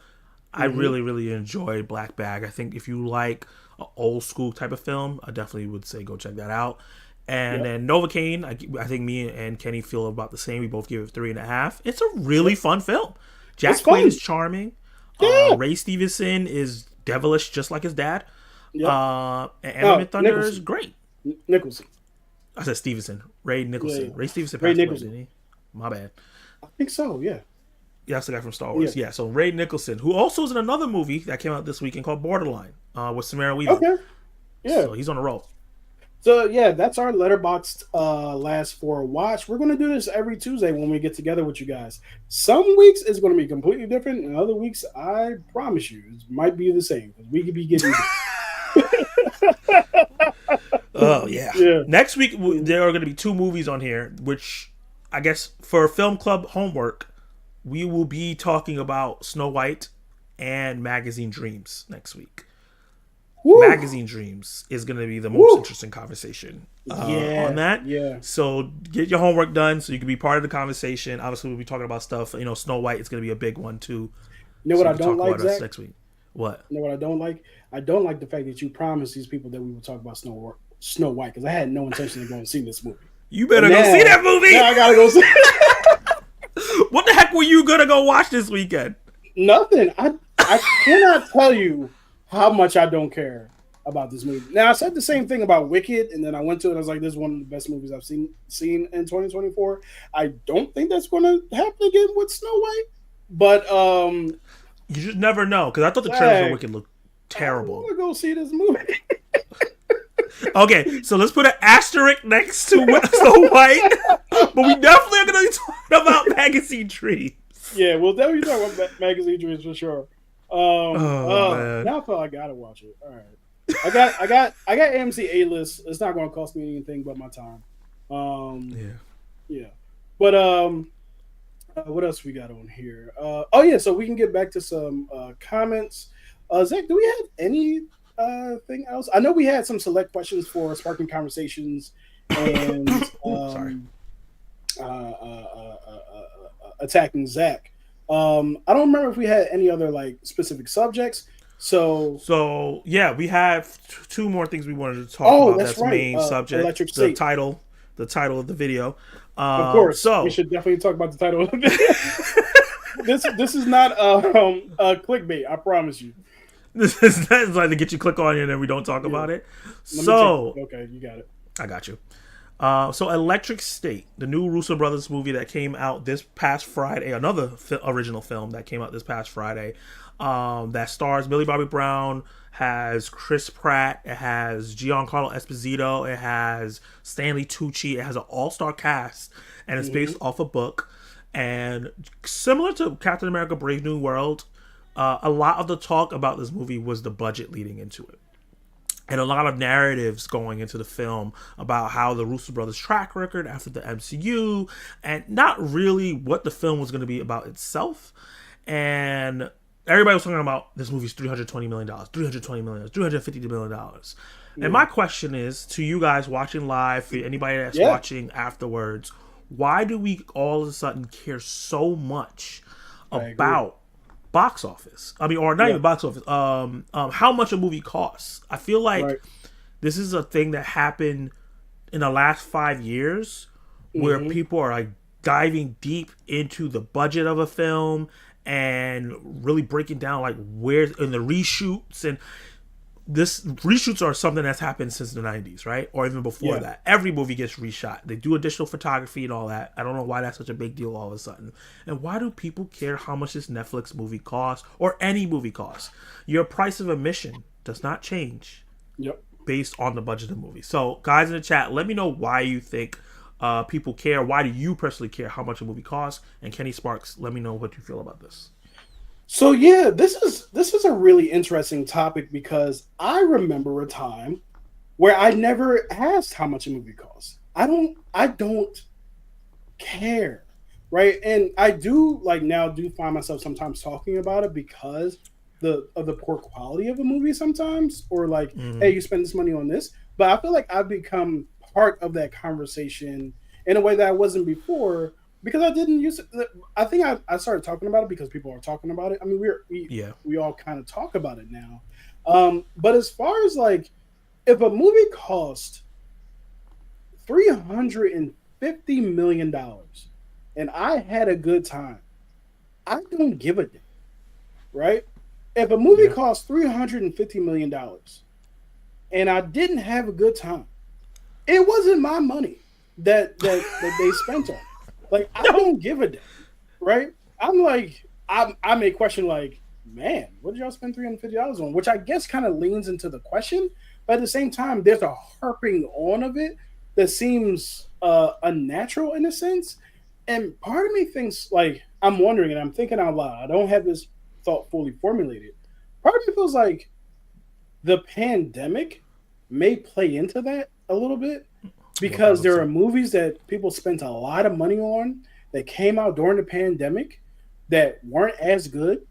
I Hmm. really enjoyed Black Bag. I think if you like an old school type of film, I definitely would say go check that out. And Yep. then Novocaine, I think me and Kenny feel about the same. We both give it 3.5. It's a really Yep. fun film. It's Jack Quaid is fun. charming. Yeah. Ray Stevenson is devilish, just like his dad. Yep. And Eminem Thunder is Nicholson. great. Nicholson. I said Stevenson. Ray Yeah, Nicholson. yeah. Ray Stevenson Ray passed away, Nicholson. didn't he? My bad. I think so. Yeah. Yeah, that's the guy from Star Yeah. Wars. Yeah, so Ray Nicholson, who also is in another movie that came out this weekend called Borderline with Samara Weaving. Okay. Yeah. So he's on a roll. So yeah, that's our letterboxed last 4 watch. We're gonna do this every Tuesday when we get together with you guys. Some weeks it's gonna be completely different, and other weeks I promise you it might be the same because we could be getting Oh, yeah. yeah. Next week, there are going to be 2 movies on here, which I guess for film club homework, we will be talking about Snow White and Magazine Dreams next week. Woo! Magazine Dreams is going to be the most Woo! interesting conversation Yeah. on that. Yeah. So get your homework done so you can be part of the conversation. Obviously, we'll be talking about stuff. Snow White is going to be a big one too. You know So what we I can don't talk like, about us Zach? next week. What? You know what I don't like? I don't like the fact that you promised these people that we would talk about Snow White because I had no intention of going to see this movie. You better But go see now- that movie. Now I gotta go see What the heck were you gonna go watch this weekend? nothing. I cannot tell you how much I don't care about this movie. Now I said the same thing about Wicked, and then I went to it. And I was like, "This is one of the best movies I've seen in 2024." I don't think that's going to happen again with Snow White, but You just never know because I thought the trailer for Zach, Wicked looked I terrible. want to go see this movie. Okay, so let's put an asterisk next to Snow White, but we definitely are gonna be talking about Magazine Tree. Yeah, we'll definitely talk about magazine dreams for sure. Man. Now I feel like I gotta watch it. All right, I got AMC A list. It's not going to cost me anything but my time. Yeah. Yeah, but what else we got on here? Oh yeah, so we can get back to some comments. Zach, do we have any thing else? I know we had some select questions for sparking conversations and Sorry. Attacking Zach. I don't remember if we had any other like specific subjects. So, So yeah, we have two more things we wanted to talk oh, about. that's That's the right. main subject. Electric State. The title of the video. Of course, we So should definitely talk about the title of the video. This is not clickbait. I promise you. this is that's like to get you click on it and then we don't talk Yeah. about it. Let me take. So Okay, you got it. I got you. So Electric State, the new Russo brothers movie that came out this past Friday, another original film that came out this past Friday, that stars Millie Bobby Brown, has Chris Pratt, it has Giancarlo Esposito, it has Stanley Tucci, it has an all-star cast, and it's based off a book. And similar to Captain America: Brave New World, a lot of the talk about this movie was the budget leading into it and a lot of narratives going into the film about how the Russo brothers' track record after the MCU, and not really what the film was going to be about itself. And everybody was talking about this movie's $320 million, $320 million, $350 million. And my question is to you guys watching live, for anybody that's Yeah, watching afterwards, why do we all of a sudden care so much I agree. about box office? I mean, or not Yeah, even box office. How much a movie costs? I feel like right. this is a thing that happened in the last 5 years, where hmm people are like diving deep into the budget of a film and really breaking down like where in the reshoots. And this reshoots are something that's happened since the 90s, right? Or even before Yeah, that. Every movie gets reshot. They do additional photography and all that. I don't know why that's such a big deal all of a sudden. And why do people care how much this Netflix movie costs or any movie costs? Your price of admission does not change yep. based on the budget of the movie. So, guys in the chat, let me know why you think people care. Why do you personally care how much a movie costs? And Kenny Sparks, let me know what you feel about this. So yeah, this is a really interesting topic because I remember a time where I never asked how much a movie costs. I don't care, right? And I do like now do find myself sometimes talking about it because the poor quality of a movie sometimes, or like, hey, Mm-hmm. you spend this money on this. But I feel like I've become part of that conversation in a way that I wasn't before because I didn't use it. I think I started talking about it because people are talking about it. I mean, Yeah. we all kind of talk about it now. But as far as like, if a movie cost $350 million and I had a good time, I don't give a damn, right? If a movie Yeah. costs $350 million and I didn't have a good time, it wasn't my money that they spent on it. Like I No. don't give a damn, right? I'm like I may question like, man, what did y'all spend $350 on? Which I guess kind of leans into the question, but at the same time, there's a harping on of it that seems unnatural in a sense. And part of me thinks like I'm wondering, and I'm thinking out loud. I don't have this thought fully formulated. Part of me feels like the pandemic may play into that a little bit I because hope there are so. movies that people spent a lot of money on that came out during the pandemic that weren't as good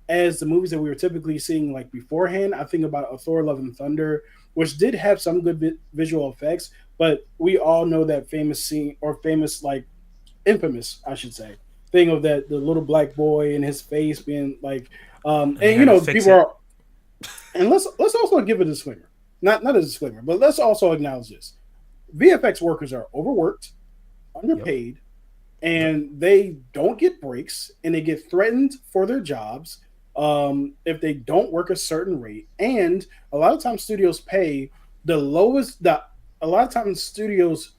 as the movies that we were typically seeing like beforehand. I think about a Thor: Love and Thunder, which did have some good visual effects, but we all know that famous scene or famous like infamous, I should say, thing of that the little black boy and his face being like, And they and had to fix people it. are, and let's also give a disclaimer, not a disclaimer, but let's also acknowledge this: VFX workers are overworked, Yep. underpaid, Yep. and they don't get breaks and they get threatened for their jobs if they don't work a certain rate. And a lot of times studios pay the lowest. A lot of times studios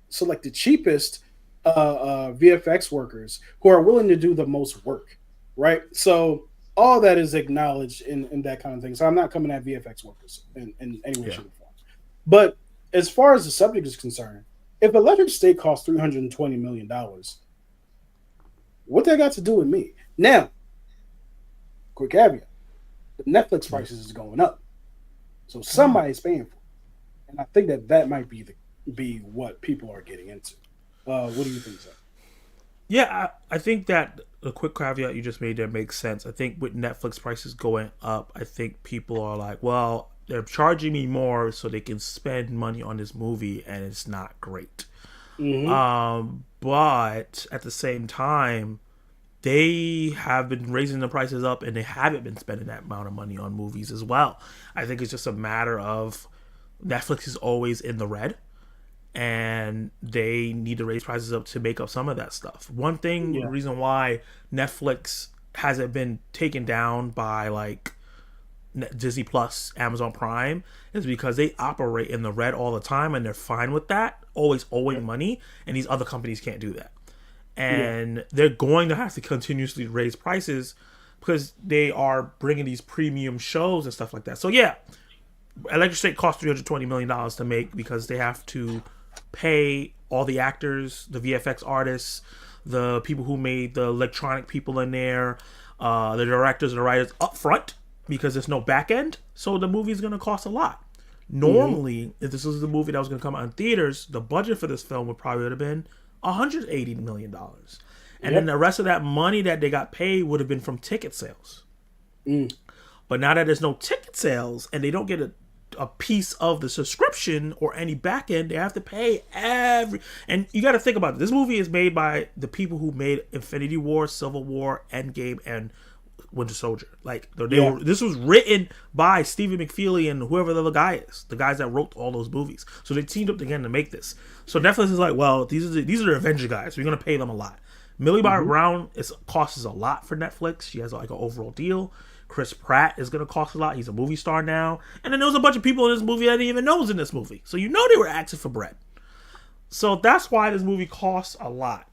select the cheapest VFX workers who are willing to do the most work, right? So all that is acknowledged in that kind of thing. So I'm not coming at VFX workers in any way, Yeah. shape, or form. But as far as the subject is concerned, if Electric State costs $320 million, what that got to do with me? Now, quick caveat: the Netflix Yeah. prices is going up, so Mm. somebody's paying for it, and I think that might be what people are getting into. What do you think, sir? Yeah, I think that the quick caveat you just made there makes sense. I think with Netflix prices going up, I think people are like, well, they're charging me more so they can spend money on this movie and it's not great. Mm-hmm. But at the same time, they have been raising the prices up, and they haven't been spending that amount of money on movies as well. I think it's just a matter of Netflix is always in the red, and they need to raise prices up to make up some of that stuff. One thing, Yeah, reason why Netflix hasn't been taken down by like Disney Plus, Amazon Prime, is because they operate in the red all the time, and they're fine with that, always yeah, owing money, and these other companies can't do that. yeah, And they're going to have to continuously raise prices because they are bringing these premium shows and stuff like that. So yeah, Electric State costs $320 million to make because they have to pay all the actors, the VFX artists, the people who made the electronic people in there, the directors and the writers up front because there's no back end. So the movie's going to cost a lot. hmm, Normally, if this was the movie that was going to come out in theaters, the budget for this film would probably have been $180 million. And then yep, the rest of that money that they got paid would have been from ticket sales. mm, But now that there's no ticket sales and they don't get a piece of the subscription or any back end, they have to pay every. And you got to think about it. This movie is made by the people who made Infinity War, Civil War, Endgame, and Winter Soldier. Like they yeah, were. This was written by Stephen McFeely and whoever the other guy is, the guys that wrote all those movies. So they teamed up again to make this. So Netflix is like, well, these are the Avenger guys. We're gonna pay them a lot. Millie Bobby hmm, Brown costs a lot for Netflix. She has like an overall deal. Chris Pratt is going to cost a lot. He's a movie star now. And then there was a bunch of people in this movie I didn't even know was in this movie. So you know they were asking for bread. So that's why this movie costs a lot.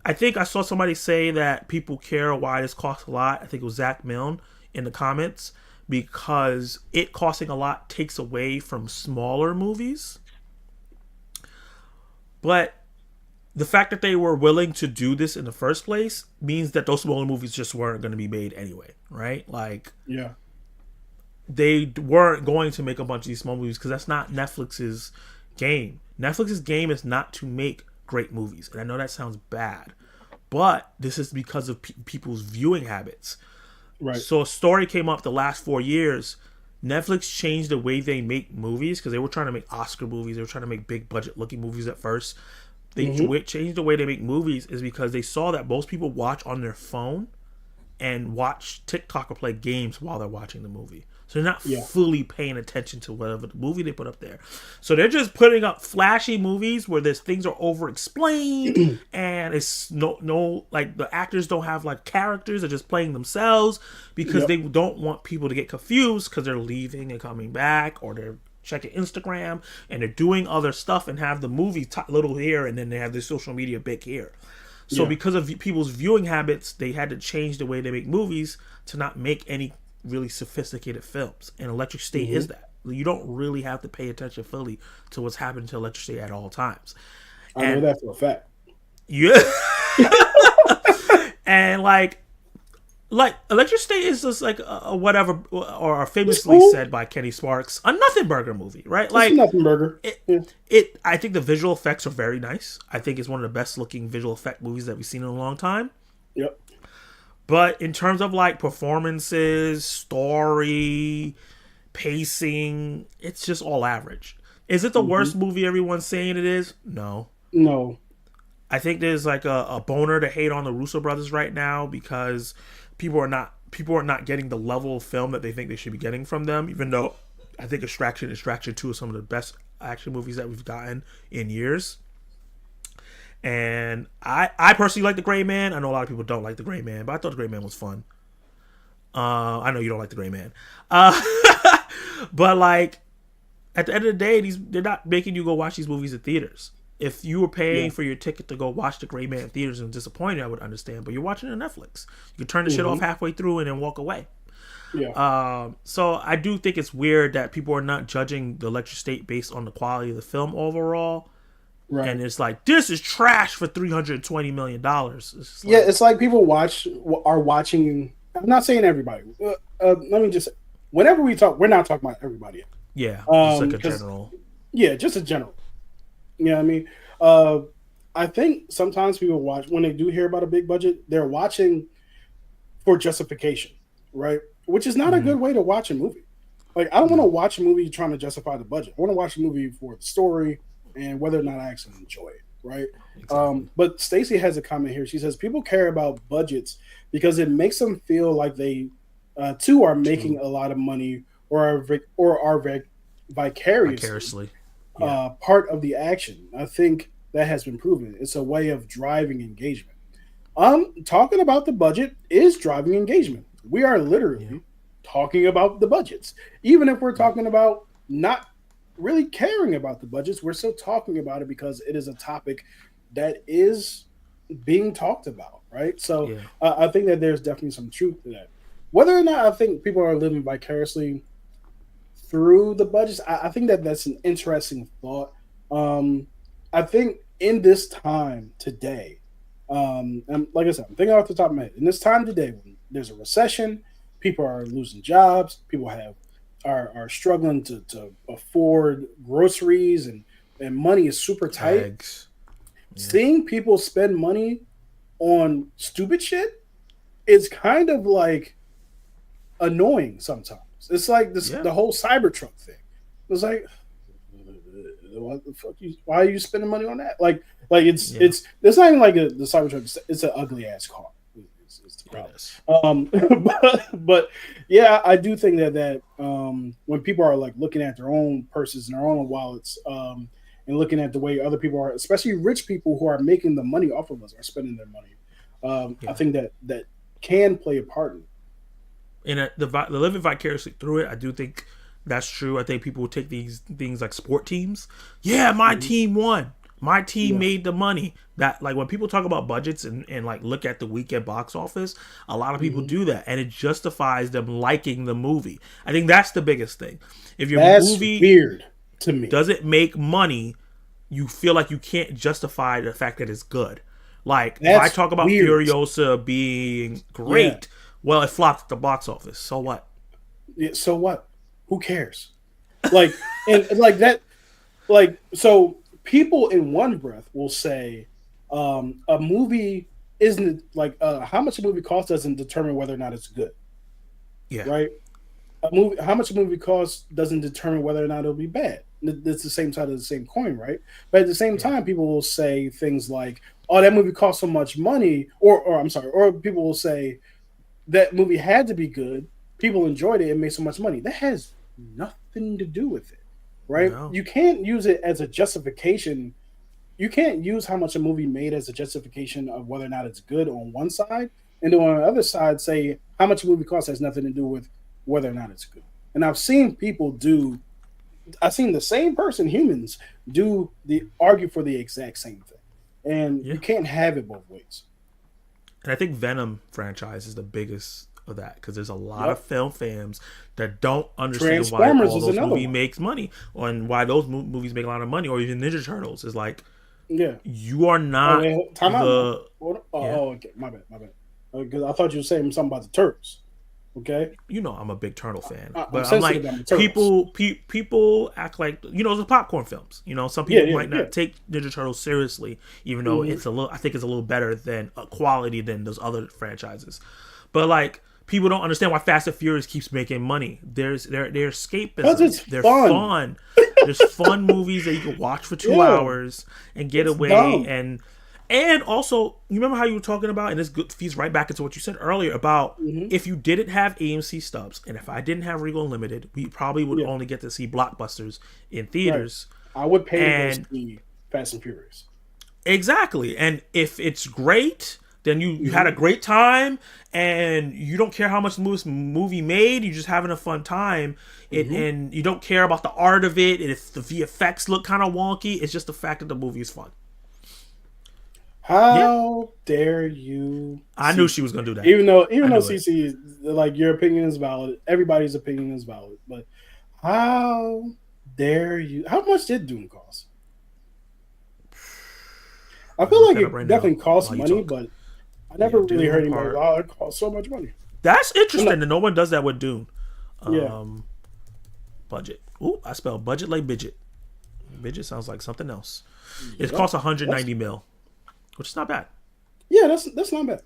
I think I saw somebody say that people care why this costs a lot. I think it was Zach Milne in the comments because it costing a lot takes away from smaller movies. But the fact that they were willing to do this in the first place means that those smaller movies just weren't going to be made anyway, right? Like yeah, they weren't going to make a bunch of these small movies because that's not Netflix's game. Netflix's game is not to make great movies, and I know that sounds bad, but this is because of people's viewing habits. right, So a story came up the last 4 years. Netflix changed the way they make movies because they were trying to make Oscar movies. They were trying to make big budget looking movies at first. They hmm, changed the way they make movies is because they saw that most people watch on their phone and watch TikTok or play games while they're watching the movie. So they're not yeah, fully paying attention to whatever the movie they put up there. So they're just putting up flashy movies where there's things are over explained and it's no like the actors don't have like characters, they're just playing themselves because yep, they don't want people to get confused because they're leaving and coming back or they're checking Instagram and they're doing other stuff and have the movie little here and then they have the social media big here. So yeah, because of people's viewing habits, they had to change the way they make movies to not make any really sophisticated films. And Electric State hmm. is that. You don't really have to pay attention fully to what's happening to Electric State at all times. I know And that for a fact. yeah, and like Electric State is just like a whatever, or It's famously cool. said by Kenny Sparks, a nothing burger movie, right? It's a Like nothing burger. it, Yeah, I think the visual effects are very nice. I think it's one of the best looking visual effect movies that we've seen in a long time. yep, But in terms of like performances, story, pacing, it's just all average. Is it the hmm, worst movie everyone's saying it is? No. no, I think there's like a boner to hate on the Russo brothers right now because people are not getting the level of film that they think they should be getting from them, even though I think Extraction 2 is some of the best action movies that we've gotten in years. And I personally like The Gray Man. I know a lot of people don't like The Gray Man, but I thought The Gray Man was fun. I know you don't like The Gray Man. Uh, but like at the end of the day, they're not making you go watch these movies in theaters. If you were yeah, paying for your ticket to go watch The Gray Man in theaters and disappointed, I would understand. But you're watching it on Netflix. You can turn the shit off hmm, halfway through and then walk away. yeah, So I do think it's weird that people are not judging the Electric State based on the quality of the film overall. right. And it's like this is trash for $320 million. It's Yeah, like it's like people are watching. I'm not saying everybody. Let me just. Whenever we talk, we're not talking about everybody. yeah, just like a Because general. yeah, just a general. You know what I mean? Uh, I think sometimes people watch when they do hear about a big budget, they're watching for justification, right? Which is not a Mm-hmm. good way to watch a movie. Like, I don't want to watch a movie trying to justify the budget. I want to watch a movie for the story and whether or not I actually enjoy it. right? Exactly. But Stacy has a comment here. She says people care about budgets because it makes them feel like they too are making True. a lot of money or are vicariously Vicariously. Yeah. part of the action. I think that has been proven. It's a way of driving engagement. Talking about the budget is driving engagement. We are Yeah. literally talking about the budgets. Even if we're Yep. talking about not really caring about the budgets, we're still talking about it because it is a topic that is being talked about, right? So Yeah. I think that there's definitely some truth to that. Whether or not I think people are living vicariously through the budgets, I think that that's an interesting thought. Um, I think in this time today, and like I said, I'm thinking off the top of my head. In this time today, when there's a recession, people are losing jobs, people are struggling to afford groceries, and money is super tight. Eggs. Yeah. Seeing people spend money on stupid shit is kind of like annoying sometimes. It's like this Yeah. the whole Cybertruck thing. It's like what the fuck why are you spending money on that? Like Yeah. it's not even like the Cybertruck, it's an ugly ass car. It's the It problem. is. But yeah, I do think that when people are like looking at their own purses and their own wallets, and looking at the way other people are, especially rich people who are making the money off of us, are spending their money. I Yeah. think that can play a part in it. And the living vicariously through it, I do think that's true. I think people will take these things like sport teams. Yeah, my Mhm. team won. My team Yeah, made the money. That like when people talk about budgets and like look at the weekend box office, a lot of people hmm do that, and it justifies them liking the movie. I think that's the biggest thing. If your that's movie weird to me. doesn't make money, you feel like you can't justify the fact that it's good. Like if I That's talk about weird. Furiosa being Yeah. great, well, it flopped at the box office. So what? Yeah, so what? Who cares? Like and like that. Like so, people in one breath will say, a movie isn't like how much a movie costs doesn't determine whether or not it's good, Yeah, right? A movie, how much a movie costs doesn't determine whether or not it'll be bad. It's the same side of the same coin, right? But at the same yeah, time, people will say things like, "Oh, that movie cost so much money," or I'm sorry, or people will say that movie had to be good. People enjoyed it and made so much money. That has nothing to do with it, right? no, You can't use it as a justification. You can't use how much a movie made as a justification of whether or not it's good on one side, and then on the other side say how much a movie costs has nothing to do with whether or not it's good. And I've seen people do. I've seen the same person, humans, do the argue for the exact same thing, and yeah. you can't have it both ways. And I think Venom franchise is the biggest of that because there's a lot of Yep. film fans that don't understand why Transformers all is those another movies one. makes money and why those movies make a lot of money, or even Ninja Turtles is like Yeah. you are Oh not wait, time out now. the yeah. Oh, okay, my bad, my bad. Because I thought you were saying something about the turtles. Okay, You know I'm a big Turtle fan, I'm but I'm like sensitive on the turtles. people act like the popcorn films. Some Yeah, people yeah, might yeah. not take Ninja Turtles seriously, even though hmm it's a little. I think it's a little better than quality than those other franchises. But like people don't understand why Fast and Furious keeps making money. They're Because escapism. it's They're fun. fun. There's fun movies that you can watch for two Yeah, hours and get it's away dumb. and also, you remember how you were talking about, and this feeds right back into what you said earlier about hmm if you didn't have AMC stubs, and if I didn't have Regal Unlimited, we probably would Yeah, only get to see blockbusters in right. theaters. I would pay to go And see Fast and Furious. exactly, and if it's great, then you had a hmm great time, and you don't care how much the movie made. You're just having a fun time, hmm and you don't care about the art of it, and if the VFX look kind of wonky. It's just the fact that the movie is fun. Yeah, How dare you, I knew she CC? was gonna do that. Even I though knew it. CC, like your opinion is valid, everybody's opinion is valid, but how dare you? How much did Doom cost? I Let me feel look like that up it right now definitely costs while you money, talk. but I Yeah, never really heard Dune anybody go, part. "Oh, it costs so much money." That's I'm not, interesting. And no one does that with Dune. yeah, Um, budget. Ooh, I spelled budget like Bidget. Bidget sounds like something else. It yep. costs That's 190 mil, which is not bad. yeah, that's not bad.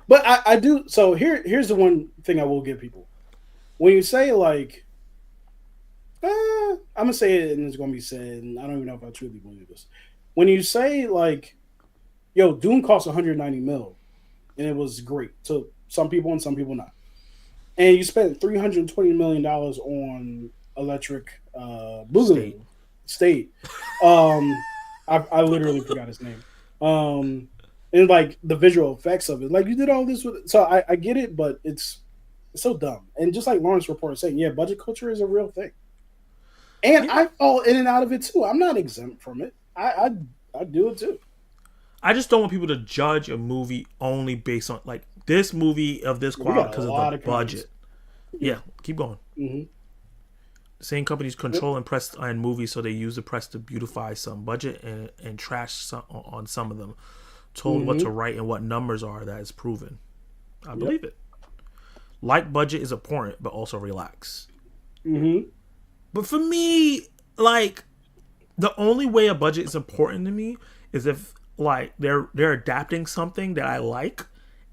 But I do. So here's the one thing I will give people when you say like, I'm gonna say it and it's gonna be said, and I don't even know if I truly believe this. when you say like, yo, Doom cost 190 mil, and it was great to some people and some people not, and you spent $320 million on Electric State. Boogaloo State. Um, I literally forgot his name. Um, and like the visual effects of it, like you did all this with. So I get it, but it's so dumb. And just like Lawrence Report saying, yeah, budget culture is a real thing, and Yeah. I fall in and out of it too. I'm not exempt from it. I do it too. I just don't want people to judge a movie only based on like this movie of this We got quality a because of the lot of comments. budget. Yeah. Yeah, keep going. Mm-hmm. The same companies control and press on movies, so they use the press to beautify some budget and trash some, on some of them. Told what to Mm-hmm. write and what numbers are, that is proven. I Yep. believe it. Like budget is important, but also relax. Mm-hmm. But for me, like the only way a budget is important to me is if like they're adapting something that I like,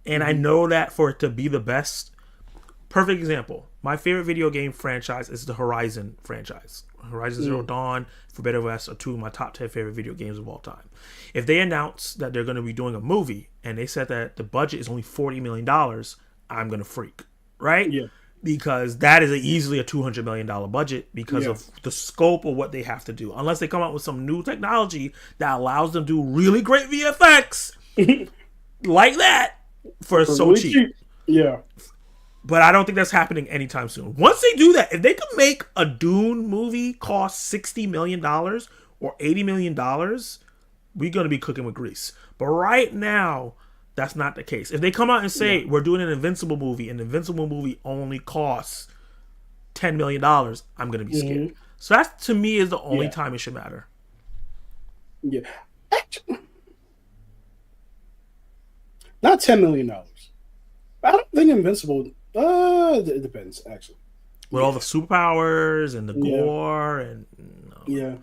and I Mm-hmm. know that for it to be the best. Perfect example. My favorite video game franchise is the Horizon franchise. Horizon Zero Mm-hmm. Dawn, Forbidden West are two of my top 10 favorite video games of all time. If they announce that they're going to be doing a movie and they said that the budget is only $40 million, I'm going to freak, right? Yeah. Because that is easily a $200 million budget because Yeah. of the scope of what they have to do. Unless they come out with some new technology that allows them to do really great VFX like that for For so really cheap. cheap. Yeah. But I don't think that's happening anytime soon. Once they do that, if they can make a Dune movie cost $60 million or $80 million, we're gonna be cooking with grease. But right now, that's not the case. If they come out and Yeah. say we're doing an Invincible movie, and the Invincible movie only costs $10 million, I'm gonna be scared. Mm-hmm. So that to me is the only Yeah. time it should matter. Yeah. Actually, not $10 million. I don't think Invincible. It depends. Actually. With all Yeah. the superpowers and the Yeah. gore and Yeah.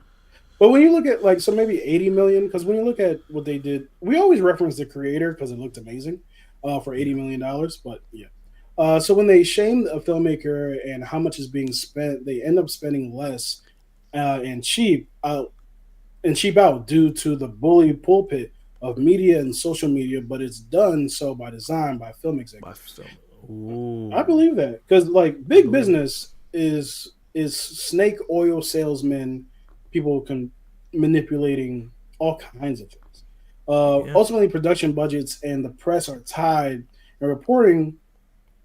But when you look at like so maybe 80 million, because when you look at what they did, we always reference the creator because it looked amazing, for $80 million. But yeah. So when they shame a filmmaker and how much is being spent, they end up spending less and cheap out due to the bully pulpit of media and social media. But it's done so by design by film by executives. some. Ooh, I believe that because like I big believe it. business is snake oil salesmen, people can manipulating all kinds of things. Yeah, Ultimately, production budgets and the press are tied, and reporting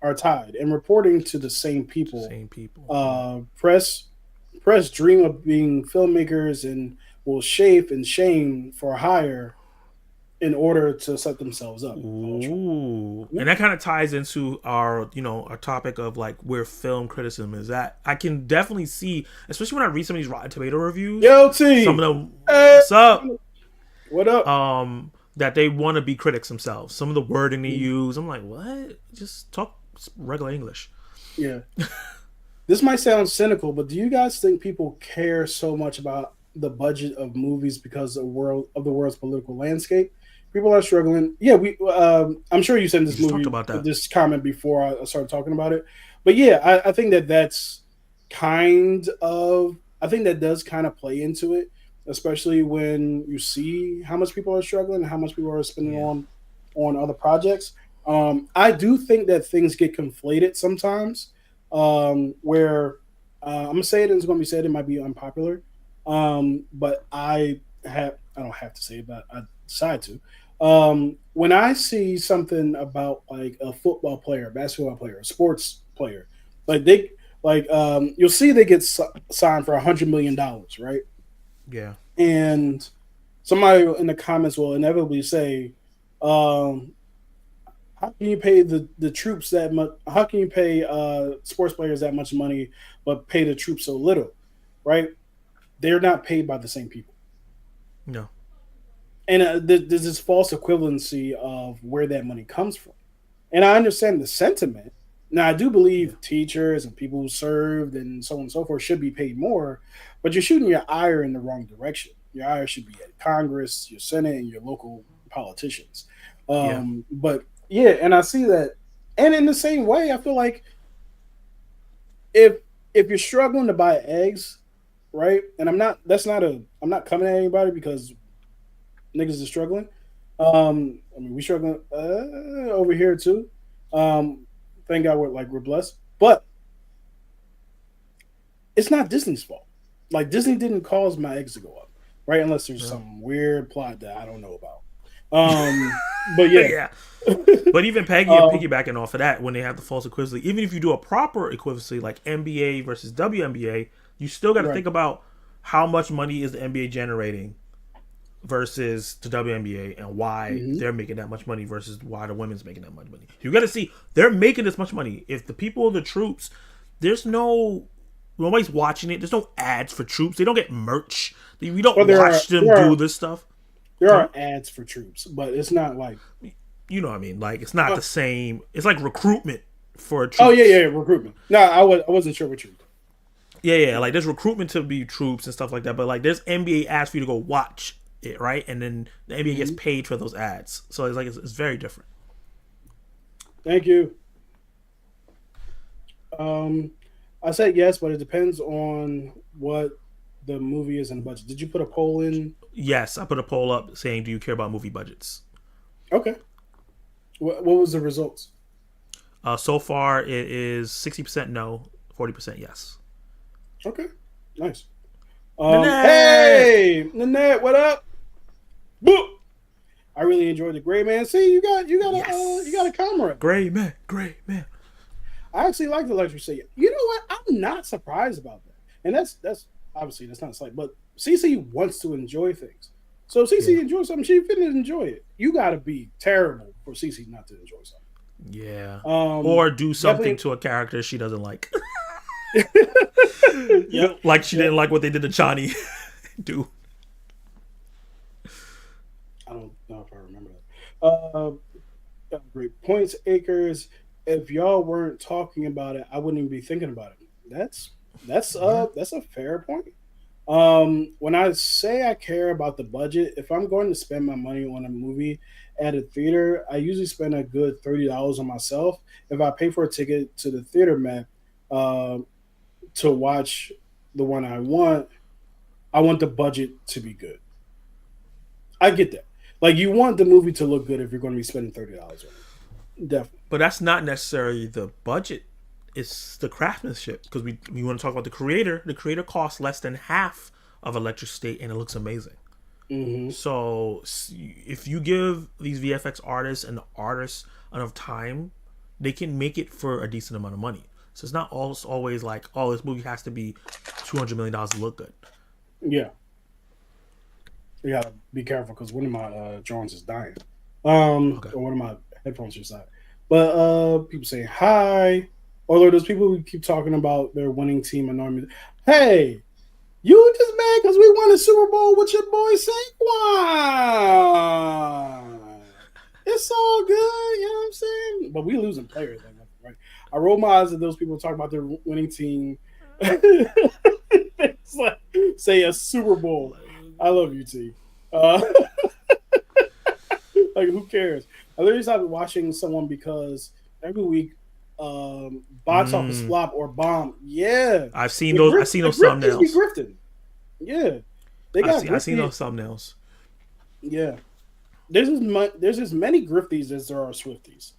to the same people. same people. Yeah. Press dream of being filmmakers and will shape and shame for hire in order to set themselves up. Ooh, Yeah. and that kind of ties into our, our topic of like where film criticism is at. I can definitely see, especially when I read some of these Rotten Tomato reviews, Yo, some T, of them, uh, what's up, what up? that they want to be critics themselves. Some of the wording they use, I'm like, what? Just talk regular English. Yeah. This might sound cynical, but do you guys think people care so much about the budget of movies because of the world's political landscape? People are struggling. Yeah, we. I'm sure you said We this just talked movie, about that. this comment before I started talking about it. But yeah, I think that's kind of. I think that does kind of play into it, especially when you see how much people are struggling, how much people are spending Yeah, on other projects. I do think that things get conflated sometimes, where I'm gonna say it, and it's gonna be said, it might be unpopular, but I don't have to say it, but I decide to. When I see something about like a football player, a basketball player, a sports player, like you'll see they get signed for $100 million, right? yeah, And somebody in the comments will inevitably say, um, how can you pay the troops that much? How can you pay sports players that much money, but pay the troops so little? Right? They're not paid by the same people, no, and there's this false equivalency of where that money comes from. And I understand the sentiment. Now, I do yeah, believe teachers and people who served and so on and so forth should be paid more, but you're shooting your ire in the wrong direction. Your ire should be at Congress, your Senate, and your local politicians. yeah, But yeah, and I see that. And in the same way, I feel like if if you're struggling to buy eggs, right? And I'm not. That's not a. I'm not coming at anybody because Niggas are struggling. I mean, we struggling over here too. Thank God we're blessed, but it's not Disney's fault. Like Disney didn't cause my eggs to go up, right? Unless there's Yeah. some weird plot that I don't know about. But yeah, Yeah. But even Peggy and um, piggybacking off of that, when they have the false equivalency, even if you do a proper equivalency like NBA versus WNBA, you still got to right. think about how much money is the NBA generating versus the WNBA and why Hmm. they're making that much money versus why the women's making that much money. You got to see they're making this much money. If the people, the troops, there's no nobody's watching it. There's no ads for troops. They don't get merch. We don't But watch them do this stuff. there Huh? are ads for troops, but it's not like You know what I mean? Like it's not uh, the same. It's like recruitment for oh yeah, troops. recruitment. No, I wasn't sure what you. Yeah, yeah. Like there's recruitment to be troops and stuff like that. But like there's NBA ads for you to go watch it, right? And then the NBA gets Mm-hmm. paid for those ads. So it's like it's very different. Thank you. Um, I said yes, but it depends on what the movie is and the budget. Did you put a poll in? Yes, I put a poll up saying, "Do you care about movie budgets?" Okay. What was the results? So far, it is 60% no, 40% yes. Okay, nice. Nanette! Hey, Nanette, what up? Boop. I really enjoyed the Gray Man. See, you got a Yes. comrade. Great man, great man. I actually like the Electric City. You know what? I'm not surprised about that. And that's obviously that's not a slight, but CC wants to enjoy things. So if Yeah, CC enjoys something, she finna enjoy it. You gotta be terrible for CC not to enjoy something. yeah. Um Or do something definitely to a character she doesn't like. Yep. Like she Yep. didn't like what they did to Chani. Do. I don't know if I remember that. Great points, Acres. If y'all weren't talking about it, I wouldn't even be thinking about it. Yeah. That's a fair point. When I say I care about the budget, if I'm going to spend my money on a movie at a theater, I usually spend a good $30 on myself. If I pay for a ticket to the theater, map, uh, to watch the one I want the budget to be good. I get that. Like you want the movie to look good if you're going to be spending $30 on it. Definitely. But that's not necessarily the budget. It's the craftsmanship because we want to talk about the creator. The creator costs less than half of Electric State and it looks amazing. Mm-hmm. So if you give these VFX artists and the artists enough time, they can make it for a decent amount of money. So it's not always like, oh, this movie has to be $200 million to look good. Yeah. You gotta be careful because one of my drones is dying. Okay. Or one of my headphones just died. But people saying hi. Or those people who keep talking about their winning team annoying me. Hey, you just mad because we won a Super Bowl with your boy Saquon. It's all good, you know what I'm saying? But we losing players like that, right? I roll my eyes at those people talking about their winning team. It's like, say a Super Bowl. I love you, T. Like who cares? I literally started watching someone because every week, box office Mm, flop or bomb. Yeah, I've seen those. I've seen the those grifties be thumbnails. grifting. Yeah, they got I've seen grifty. those thumbnails. Yeah, there's as many grifties as there are Swifties.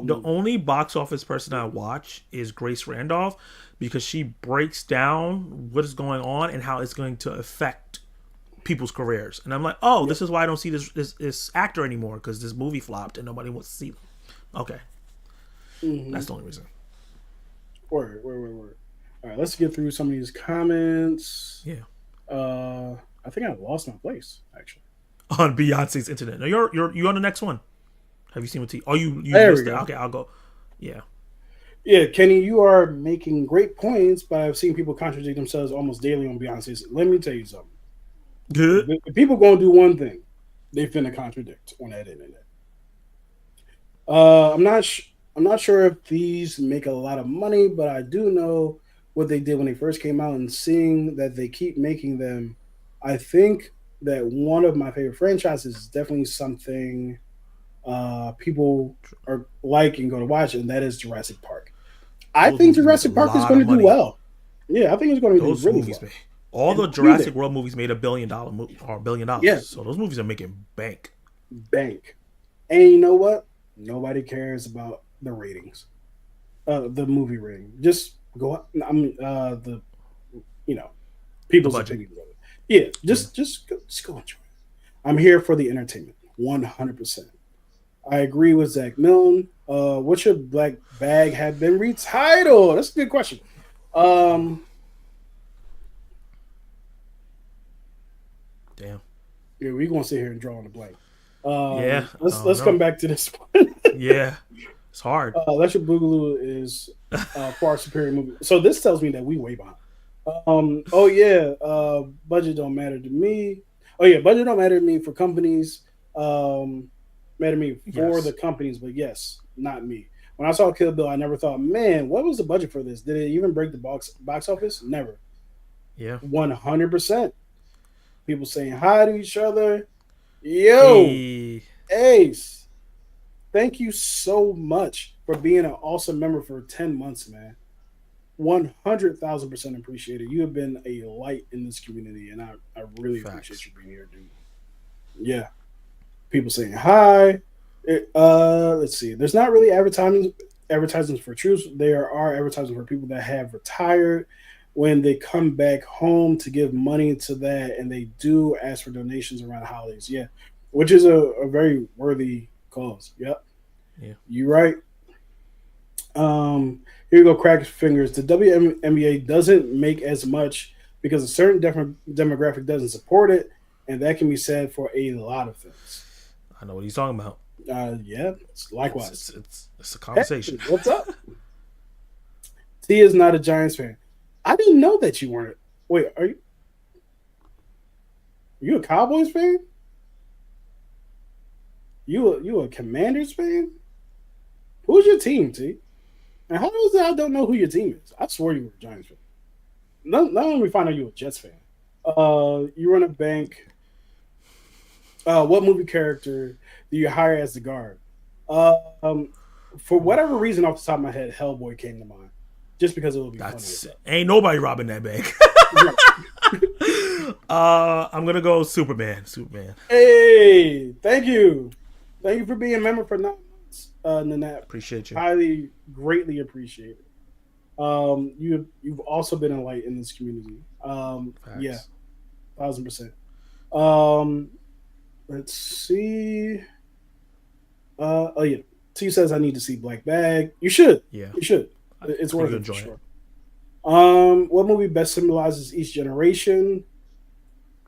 The Um, only box office person I watch is Grace Randolph because she breaks down what is going on and how it's going to affect people's careers. And I'm like, oh, yep. this is why I don't see this actor anymore because this movie flopped and nobody wants to see them. Okay, Mm-hmm. that's the only reason. Word. All right, let's get through some of these comments. Yeah, I think I lost my place actually. on Beyonce's internet. Now you're on the next one. Have you seen what T? Oh, you There we missed it. go. Okay, I'll go. Yeah, Yeah, Kenny, you are making great points, but I've seen people contradict themselves almost daily on Beyonce's. Let me tell you something. good. If people gonna do one thing, they finna contradict on that internet. I'm not sure if these make a lot of money, but I do know what they did when they first came out, and seeing that they keep making them, I think that one of my favorite franchises is definitely something people are like and go to watch, and that is Jurassic Park. I Those think movies make a Jurassic Park is lot going of to do money. well. Yeah, I think it's going to do Those really movies well. make all and the they'll be there. Jurassic World movies made or $1 billion. Yeah, So those movies are making bank. bank. And you know what? Nobody cares about the ratings, the movie rating. Just go. I mean, the you know The people's budget. opinions of it. Yeah, Yeah. just go enjoy it. I'm here for the entertainment, 100%. I agree with Zach Milne. What should Black Bag have been retitled? That's a good question. Um, Damn. yeah, we're gonna sit here and draw on the blank. Yeah. I don't Let's come know. back to this one. Yeah. It's hard. Electric Boogaloo is far superior movie. So this tells me that we way behind. Oh yeah, budget don't matter to me. Oh yeah, budget don't matter to me for companies. Matter to me for the Yes. companies, but yes, not me. When I saw Kill Bill, I never thought, man, what was the budget for this? Did it even break the box office? Never. Yeah. 100%. People saying hi to each other. Yo, Hey. Ace, thank you so much for being an awesome member for 10 months, man. 100,000% appreciated. You have been a light in this community, and I really appreciate Facts. you being here, dude. Yeah. People saying hi. Let's see. There's not really advertisements for troops. There are advertisements for people that have retired when they come back home to give money to that, and they do ask for donations around the holidays. Yeah, which is a very worthy cause. Yep, Yeah. you're right. Here you go, crack fingers. The WNBA doesn't make as much because a certain demographic doesn't support it, and that can be said for a lot of things. I know what he's talking about. Yeah, It's likewise. it's it's a Hey, conversation. what's up? T is not a Giants fan. I didn't know that you weren't. Wait, are you a Cowboys fan? You a Commanders fan? Who's your team, T? And how is it I don't know who your team is? I swore you were a Giants fan. Not only we find out you a Jets fan. You run a bank. What movie character do you hire as the guard? Um, for whatever reason, off the top of my head, Hellboy came to mind, just because it would be funny as That's hell. ain't nobody robbing that bank. I'm gonna go Superman. Superman. Hey, thank you for being a member for 9 months, Nanette. Appreciate you. Highly, greatly appreciate it. You've also been a light in this community. Yeah, Facts. 1,000%. Um, let's see. Oh yeah. T says I need to see Black Bag. You should. Yeah. You should. I It's think worth you'll it for enjoy it. sure. What movie best symbolizes each generation?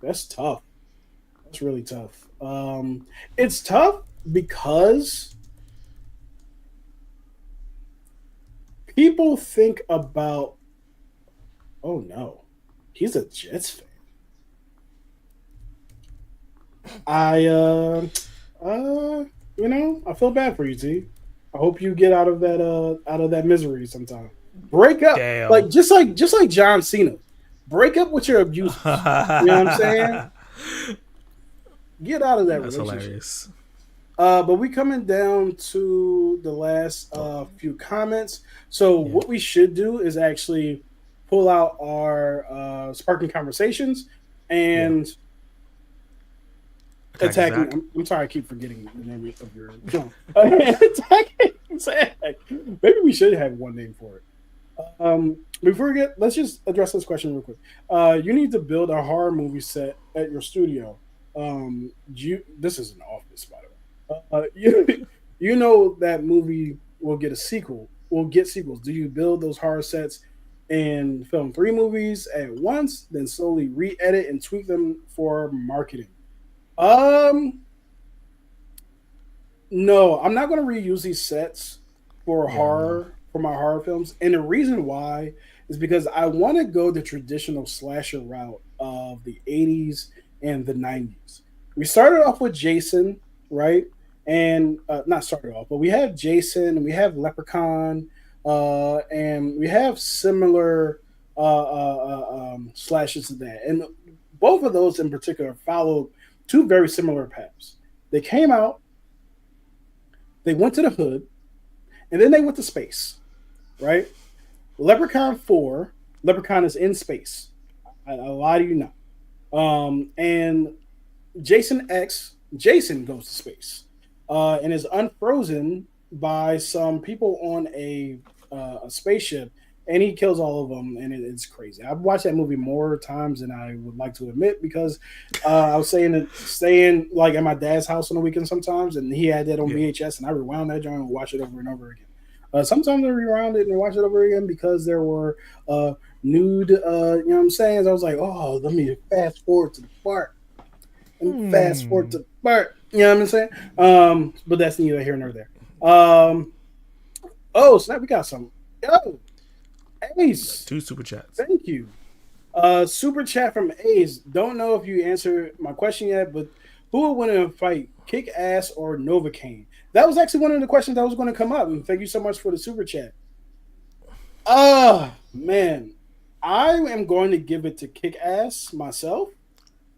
That's tough. That's really tough. It's tough because people think about. Oh no, he's a Jets fan. I I feel bad for you, T. I hope you get out of that misery sometime. Break up, Damn. just like John Cena. Break up with your abusers. You know what I'm saying? Get out of that That's relationship. hilarious. But we coming down to the last few comments. So Yeah. what we should do is actually pull out our sparking conversations Yeah. and Attack attacking. Zach. I'm sorry, I keep forgetting the name of your John. Attacking Zach. Maybe we should have one name for it. Before we get, let's just address this question real quick. You need to build a horror movie set at your studio. This is an office, by the way. You know that movie will get a sequel. Will get sequels. Do you build those horror sets and film 3 movies at once, then slowly re-edit and tweak them for marketing? Um, no, I'm not going to reuse these sets for Yeah. No. horror for my horror films, and the reason why is because I want to go the traditional slasher route of the '80s and the '90s. We started off with Jason, right? And not started off, but we have Jason, and we have Leprechaun, and we have similar slashes to that, and both of those in particular followed two very similar paths. They came out, they went to the hood, and then they went to space, right? Leprechaun 4, Leprechaun is in space. I lie to you not. And Jason goes to space, and is unfrozen by some people on a spaceship, and he kills all of them, and it's crazy. I've watched that movie more times than I would like to admit because I was saying that staying like at my dad's house on the weekend sometimes, and he had that on Yeah. VHS, and I rewound that joint and watch it over and over again. Sometimes I rewound it and watch it over again because there were nude, you know what I'm saying? So I was like, oh, let me fast forward to the part and fast forward Hmm. to the part. You know what I'm saying? But that's neither here nor there. Um, oh, snap, we got some. Oh, We got Ace, two super chats. thank you. Super chat from Ace. Don't know if you answered my question yet, but who will win in a fight, Kick Ass or Novocaine? That was actually one of the questions that was going to come up. And thank you so much for the super chat. Man, I am going to give it to Kick Ass myself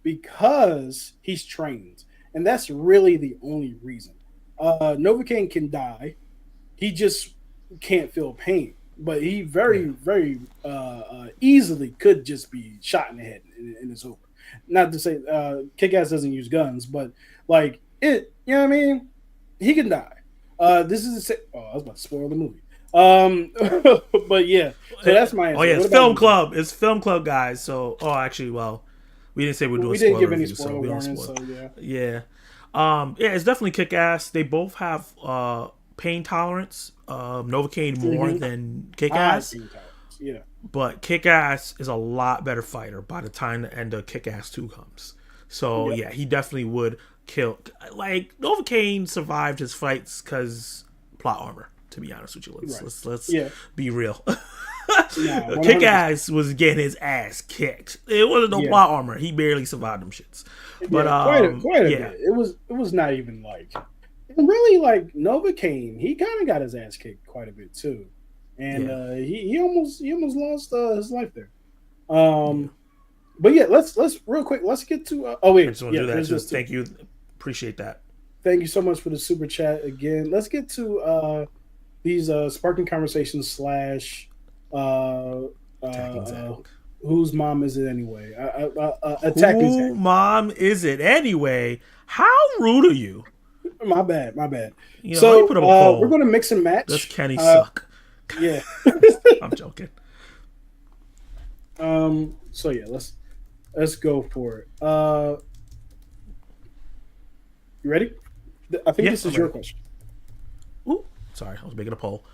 because he's trained, and that's really the only reason. Novocaine can die; he just can't feel pain, but he Yeah. very easily could just be shot in the head, and it's over. Not to say Kick-Ass doesn't use guns, but like it, you know what I mean? He can die. This is oh, I was about to spoil the movie. But yeah, so that's my Oh answer. yeah, What it's about film you, bro? club. It's film club, guys. So, oh, actually, well, we didn't say we're doing We didn't spoiler give any reviews, so spoiler we don't warnings, spoil. so yeah. Yeah, yeah, it's definitely kick ass. They both have pain tolerance. Novocaine more Mm-hmm. than kick High ass, pain tolerance. Yeah. but kick ass is a lot better fighter by the time the end of Kick Ass 2 comes. So Yep. yeah, he definitely would kill. Like Novocaine survived his fights because plot armor. To be honest with you, let's Right. let's let's Yeah. be real. Nah. Kick 100%. Ass was getting his ass kicked. It wasn't no Yeah. plot armor. He barely survived them shits. But Yeah. Quite a yeah, bit. It was not even like and really like Novocaine. He kind of got his ass kicked quite a bit too, and yeah, he almost lost his life there. yeah. Um. But yeah, let's real quick. Let's get to. Oh I wait, just want to yeah. do that There's too. this too. Thank you. Appreciate that. Thank you so much for the super chat again. Let's get to these sparking conversations slash uh, uh, Attacking Zach. uh, whose mom is it anyway? Attacking Zach. Who mom is it anyway? How rude are you? My bad, my bad. You know, let me So put up a we're poll. gonna mix and Does match. Kenny suck? Yeah. I'm joking. So yeah, let's go for it. You ready? I think Yeah, this I'm is your ready. question. Ooh, sorry, I was making a poll.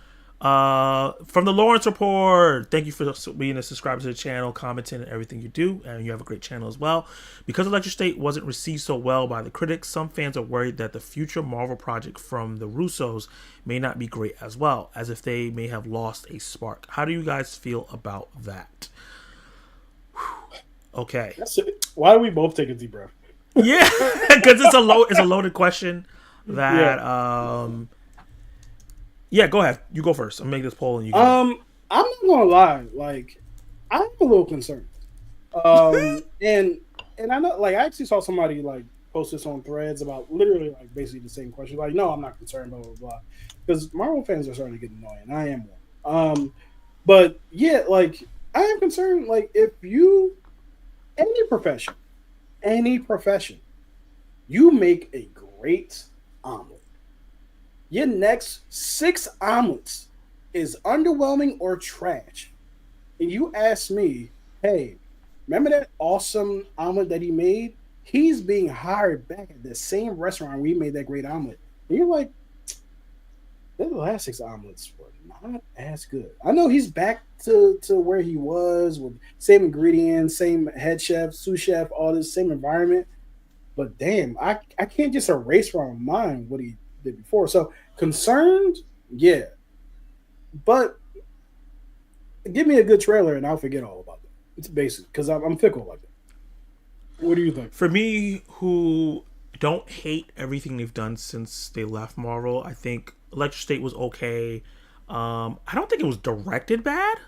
From the Lawrence Report, thank you for being a subscriber to the channel, commenting and everything you do, and you have a great channel as well. Because Electric State wasn't received so well by the critics, some fans are worried that the future Marvel project from the Russos may not be great as well, as if they may have lost a spark. How do you guys feel about that? Okay, That's it. Why do we both take a deep breath? yeah, because it's a loaded question. Yeah. That yeah, go ahead. You go first. I'm making this poll and you can go. I'm not gonna lie. Like, I'm a little concerned. And I know, like, I actually saw somebody like post this on Threads about literally like basically the same question. Like, no, I'm not concerned. Blah blah blah. Because Marvel fans are starting to get annoying. I am one. But yeah, like, I am concerned. Like, if you any profession, any profession, you make a great omelet. Your next six omelets is underwhelming or trash. And you ask me, hey, remember that awesome omelet that he made? He's being hired back at the same restaurant where he made that great omelet. And you're like, the last six omelets were not as good. I know he's back to where he was with same ingredients, same head chef, sous chef, all this same environment. But damn, I can't just erase from my mind what he did before. So concerned, yeah. But give me a good trailer and I'll forget all about that. It's basic because I'm fickle like that. What do you think? For me, who don't hate everything they've done since they left Marvel, I think Electric State was okay. I don't think it was directed bad.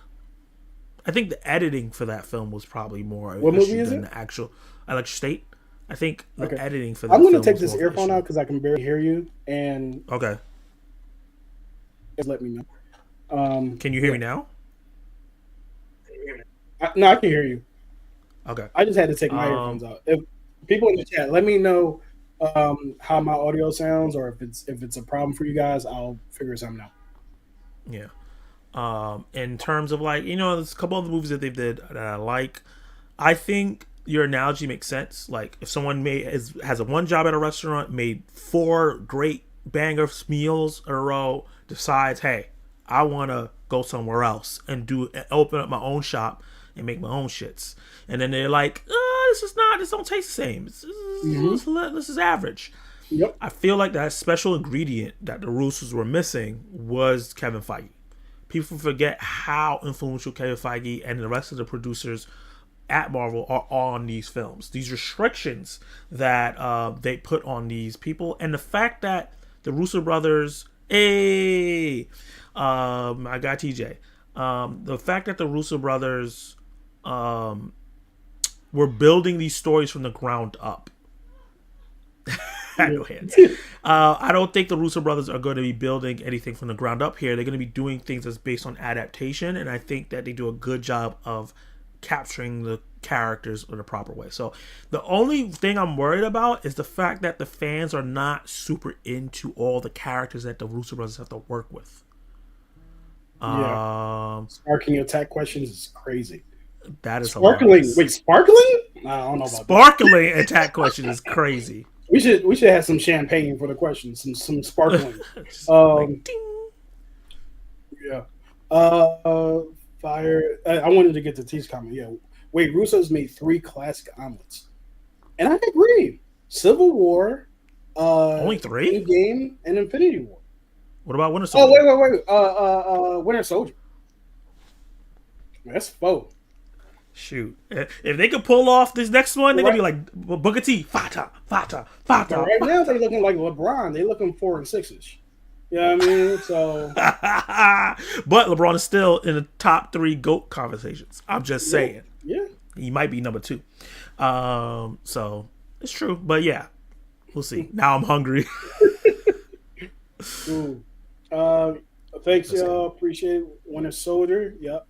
I think the editing for that film was probably more of an What movie issue is than it? the actual Electric State. I think the Okay. editing for I'm that gonna film take was this more of an earphone issue. out because I can barely hear you, and Okay, just let me know. can you hear Yeah. me now? No, I can hear you. Okay. I just had to take my Um, earphones out. If people in the chat, let me know how my audio sounds, or if it's a problem for you guys, I'll figure something out. yeah. In terms of like, you know, there's a couple of the movies that they did that I like. I think your analogy makes sense. Like if someone has a one job at a restaurant, made four great banger meals in a row, decides, hey, I want to go somewhere else and open up my own shop and make my own shits, and then they're like, this don't taste the same. Hmm. This is average. Yep. I feel like that special ingredient that the Russos were missing was Kevin Feige. People forget how influential Kevin Feige and the rest of the producers at Marvel are on these films. These restrictions that they put on these people, and the fact that the Russo brothers, hey, I got TJ. The fact that the Russo brothers um, were building these stories from the ground up. No hands. Yeah. I don't think the Russo brothers are going to be building anything from the ground up here. They're going to be doing things that's based on adaptation, and I think that they do a good job of capturing the characters in a proper way. So the only thing I'm worried about is the fact that the fans are not super into all the characters that the Russo brothers have to work with. Yeah. Um, Sparking attack questions is crazy. that is Sparkling. hilarious. Wait, sparkling? I don't know about that. Sparkling attack question is crazy. We should have some champagne for the questions. Some sparkling. Just like Um. ding. Yeah. Uh. Fire. I wanted to get to T's comment. Yeah. Wait, Russo's made three classic omelets, and I agree. Civil War, Only three? Endgame, and Infinity War. What about Winter Oh, Soldier? wait. Winter Soldier. That's four. Shoot. If they could pull off this next one, they're going Right. to be like Booker T. Fata, Fata, But Fata, right now they Fata. looking like LeBron. They looking 4 and 6ish. You know what I mean? So But LeBron is still in the top three GOAT conversations. I'm just yeah, saying. yeah. He might be number two. So it's true. But yeah, we'll see. Now I'm hungry. Ooh. Uh, thanks, Let's go. y'all. Appreciate it. Winter Soldier. Yep.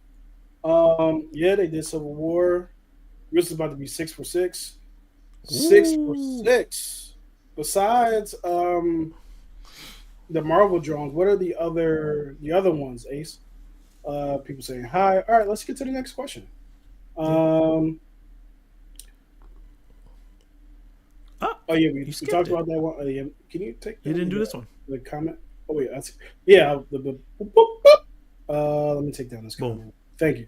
Yeah, they did Civil War. This is about to be 6 for 6. Six for Ooh. six. Besides the Marvel drones, what are the other ones, Ace? People saying hi. All right, let's get to the next question. Yeah. Um, Oh, oh yeah, you we skipped talked it. about that one. Yeah. Can you take You down didn't do this one. the comment? Oh wait, that's yeah. Let me take down this Boom. comment. Thank you.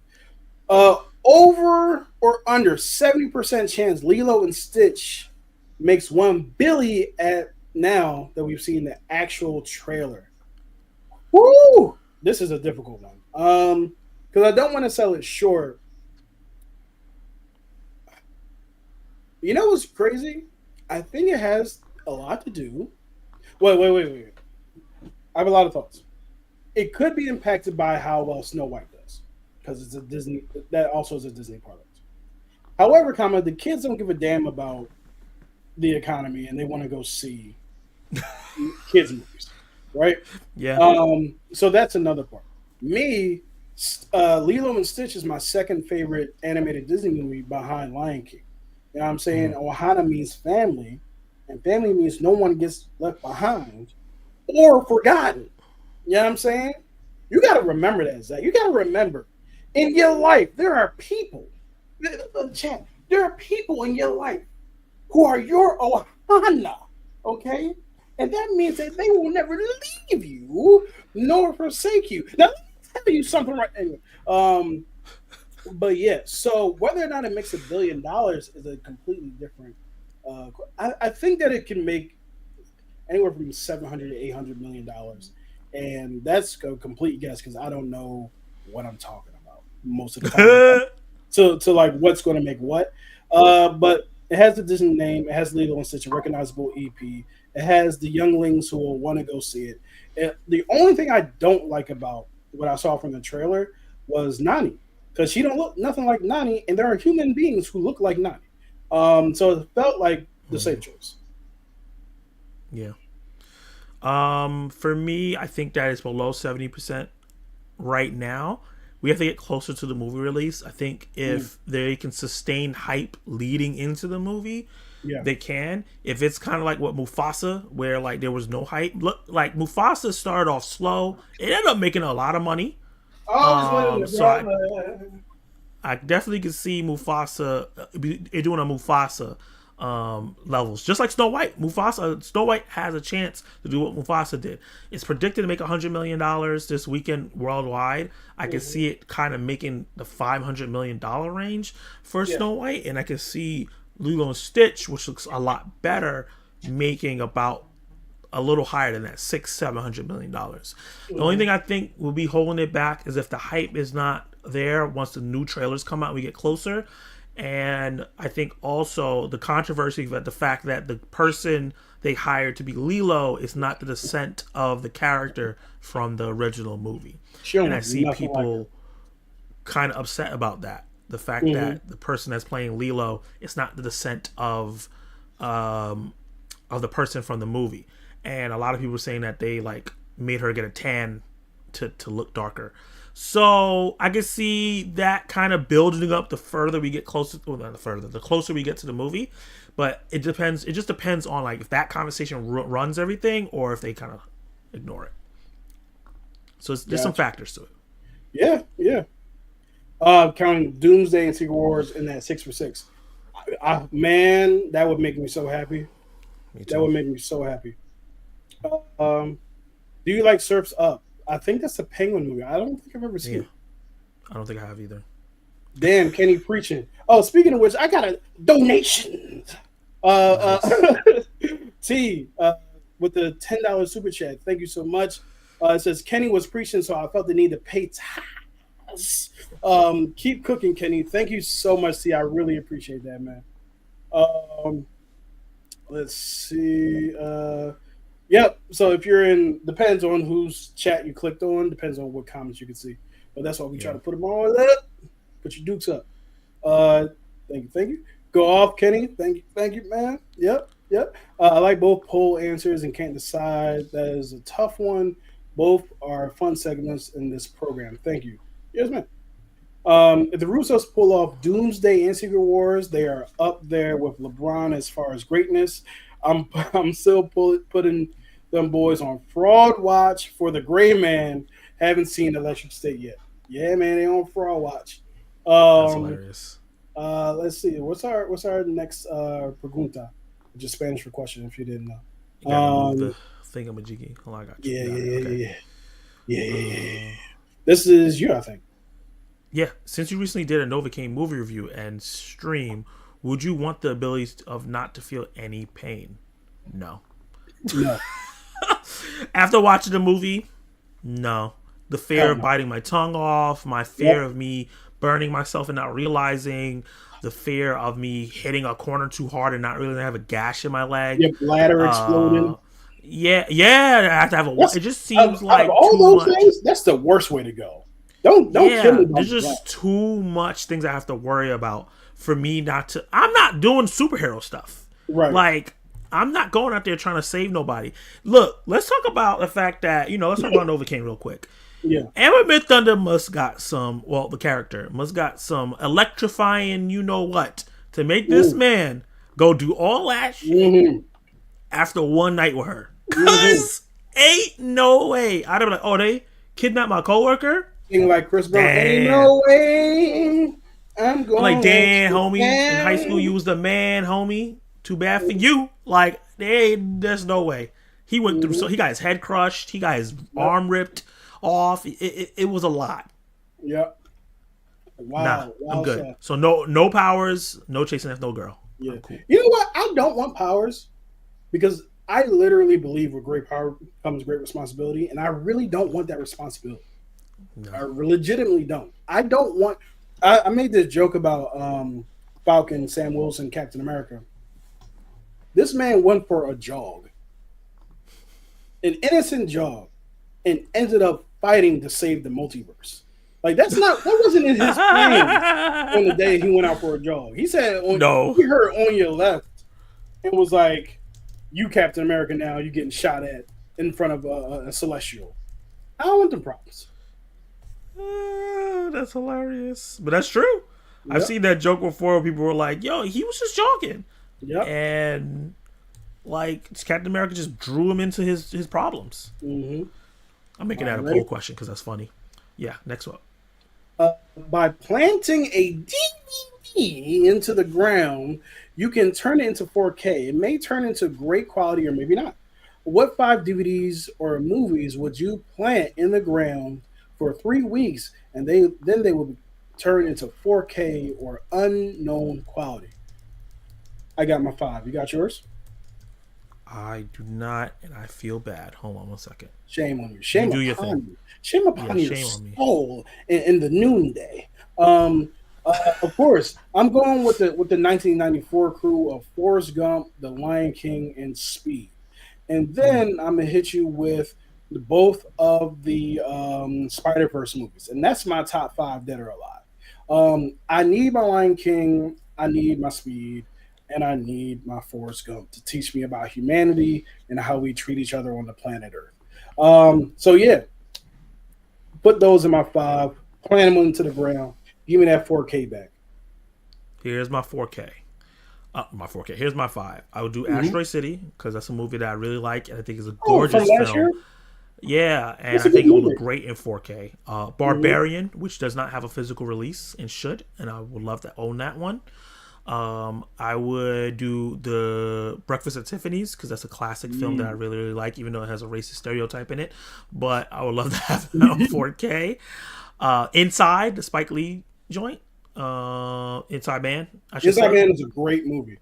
Over or under 70% chance Lilo and Stitch makes 1 billion at now that we've seen the actual trailer. Woo! This is a difficult one. Because I don't want to sell it short. You know what's crazy? I think it has a lot to do. Wait. I have a lot of thoughts. It could be impacted by how well Snow White does, because it's a Disney. That also is a Disney product. However, comma the kids don't give a damn about the economy and they want to go see kids movies, right? Yeah. So that's another part. Me, Lilo and Stitch is my second favorite animated Disney movie behind Lion King. You know what I'm saying? Mm-hmm. Ohana means family, and family means no one gets left behind or forgotten. You know what I'm saying? You got to remember that, Zach. You got to remember in your life, there are people, chat, there are people in your life who are your Ohana, okay? And that means that they will never leave you nor forsake you. Now, let me tell you something right anyway. But yeah, so whether or not it makes $1 billion is a completely different. I think that it can make anywhere from 700 to $800 million, and that's a complete guess because I don't know what I'm talking about most of the time. To like what's going to make what, but it has the Disney name. It has Lilo and Stitch, a recognizable EP. It has the younglings who will want to go see it. The only thing I don't like about what I saw from the trailer was Nani, because she don't look nothing like Nani, and there are human beings who look like Nani. So it felt like the safe choice. Yeah. For me, I think that is below 70% right now. we have to get closer to the movie release. I think Mm. if they can sustain hype leading into the movie, Yeah. they can. If it's kind of like what Mufasa, where like there was no hype. Look, like Mufasa started off slow. It ended up making a lot of money. Always wanted a So brother. I definitely could see Mufasa doing a Mufasa levels, just like Snow White. Snow White has a chance to do what Mufasa did. It's predicted to make $100 million this weekend worldwide. I can see it kind of making the $500 million range for Yeah. Snow White, and I can see Lilo and Stitch, which looks a lot better, making about a little higher than that, $600-700 million. The only thing I think will be holding it back is if the hype is not there once the new trailers come out and we get closer. And I think also the controversy that the fact that the person they hired to be Lilo is not the descent of the character from the original movie. She don't And I look see nothing like her. people kind of upset about that. The fact that the person that's playing Lilo is not the descent of the person from the movie. And a lot of people were saying that they like made her get a tan to look darker. So I can see that kind of building up the further we get closer, well, not the further, the closer we get to the movie. But it depends. It just depends on like if that conversation runs everything or if they kind of ignore it. So there's some factors to it. Yeah, yeah. Counting Doomsday and Secret Wars in that 6 for 6. Man, that would make me so happy. Me That would too. make me so happy. Um, do you like Surfs Up? I think that's a Penguin movie. I don't think I've ever seen Yeah, it. I don't think I have either. Damn, Kenny preaching. Oh, speaking of which, I got a donation. Uh, Nice. T with the $10 super chat. Thank you so much. It says Kenny was preaching, so I felt the need to pay tax. Keep cooking, Kenny. Thank you so much, T. I really appreciate that, man. Um, let's see. Yep. So if you're in, depends on whose chat you clicked on. Depends on what comments you can see. But that's why we try Yeah. to put them all up. Put your dukes up. Thank you. Go off, Kenny. Thank you, man. Yep. I like both poll answers and can't decide. That is a tough one. Both are fun segments in this program. Thank you. Yes, man. If the Russos pull off Doomsday and Secret Wars, they are up there with LeBron as far as greatness. I'm still putting them boys on fraud watch for the gray man. Haven't seen Electric State yet. Yeah, man, they on fraud watch. That's Um, hilarious. let's see. What's our next pregunta? Just Spanish for question if you didn't know. You gotta move Um, the thingamajiggy. Oh, I got you. yeah, Got yeah, it. yeah, Okay. yeah, yeah, yeah, yeah. Uh, This is you, I think. yeah. Since you recently did a Novocaine movie review and stream, would you want the ability of not to feel any pain? No. No, After watching the movie, no. The fear hell of no. biting my tongue off, my fear of me burning myself and not realizing, the fear of me hitting a corner too hard and not really have a gash in my leg. Your bladder Uh, exploding. yeah. I have to have a. That's It just out seems of like all too those much. things, that's the worst way to go. Don't kill Yeah, me by there's the black. just too much things I have to worry about for me not to. I'm not doing superhero stuff. Right. Like, I'm not going out there trying to save nobody. Look, let's talk about the fact that, let's talk about Novocaine real quick. Yeah. Amber Mid Thunder must got some, well, the character must got some electrifying, you know what, to make this Ooh. man go do all that shit Mm-hmm. after one night with her. Mm-hmm. Cause ain't no way. I'd be like, oh, they kidnapped my coworker? Thing like Chris Brown. Ain't Damn. no way I'm going. Like, damn, to homie, in high school down. you was the man, homie. Too bad for you. Like, there's no way. He went through, so he got his head crushed. He got his arm ripped off. It was a lot. Yep. Wow. Nah, wow, I'm good. stuff. So no powers, no chasing after no girl. Yeah. I'm cool. You know what? I don't want powers because I literally believe with great power comes great responsibility, and I really don't want that responsibility. I No. legitimately don't. I don't want. I made this joke about Falcon, Sam Wilson, Captain America. This man went for a jog, an innocent jog, and ended up fighting to save the multiverse. Like that wasn't in his plan on the day he went out for a jog. He said, No. he heard on your left and was like, "You Captain America now. You getting shot at in front of a celestial." I don't want them problems. That's hilarious. But that's true. I've Yep. seen that joke before where people were like, yo, he was just joking. Yep. And like Captain America just drew him into his problems. Mm-hmm. I'm making All right, that a ready? poll question because that's funny. Yeah, next one. By planting a DVD into the ground, you can turn it into 4K. It may turn into great quality or maybe not. What five DVDs or movies would you plant in the ground for 3 weeks and they will turn into 4K or unknown quality? I got my five. You got yours? I do not, and I feel bad. Hold on one second. Shame on you. You Shame do your thing. upon you. Shame Yeah, upon your shame on me. soul in the noonday. Um, of course, I'm going with the 1994 crew of Forrest Gump, The Lion King, and Speed, and Mm. then I'm gonna hit you with both of the Spider Verse movies, and that's my top five that are alive. I need my Lion King, I need my Speed, and I need my Forrest Gump to teach me about humanity and how we treat each other on the planet Earth. So yeah, put those in my five, plant them into the ground, give me that 4K back. Here's my 4K. My 4K. Here's my five. I would do Mm-hmm. Asteroid City because that's a movie that I really like and I think is a Oh, from gorgeous last film. year, Yeah, and that's a I good think it will look movie. great in 4K. Mm-hmm. Barbarian, which does not have a physical release and should, and I would love to own that one. I would do the Breakfast at Tiffany's because that's a classic film that I really, really like, even though it has a racist stereotype in it. But I would love to have that on 4K. Inside, the Spike Lee joint. Inside Man, I should Inside say. Man is a great movie.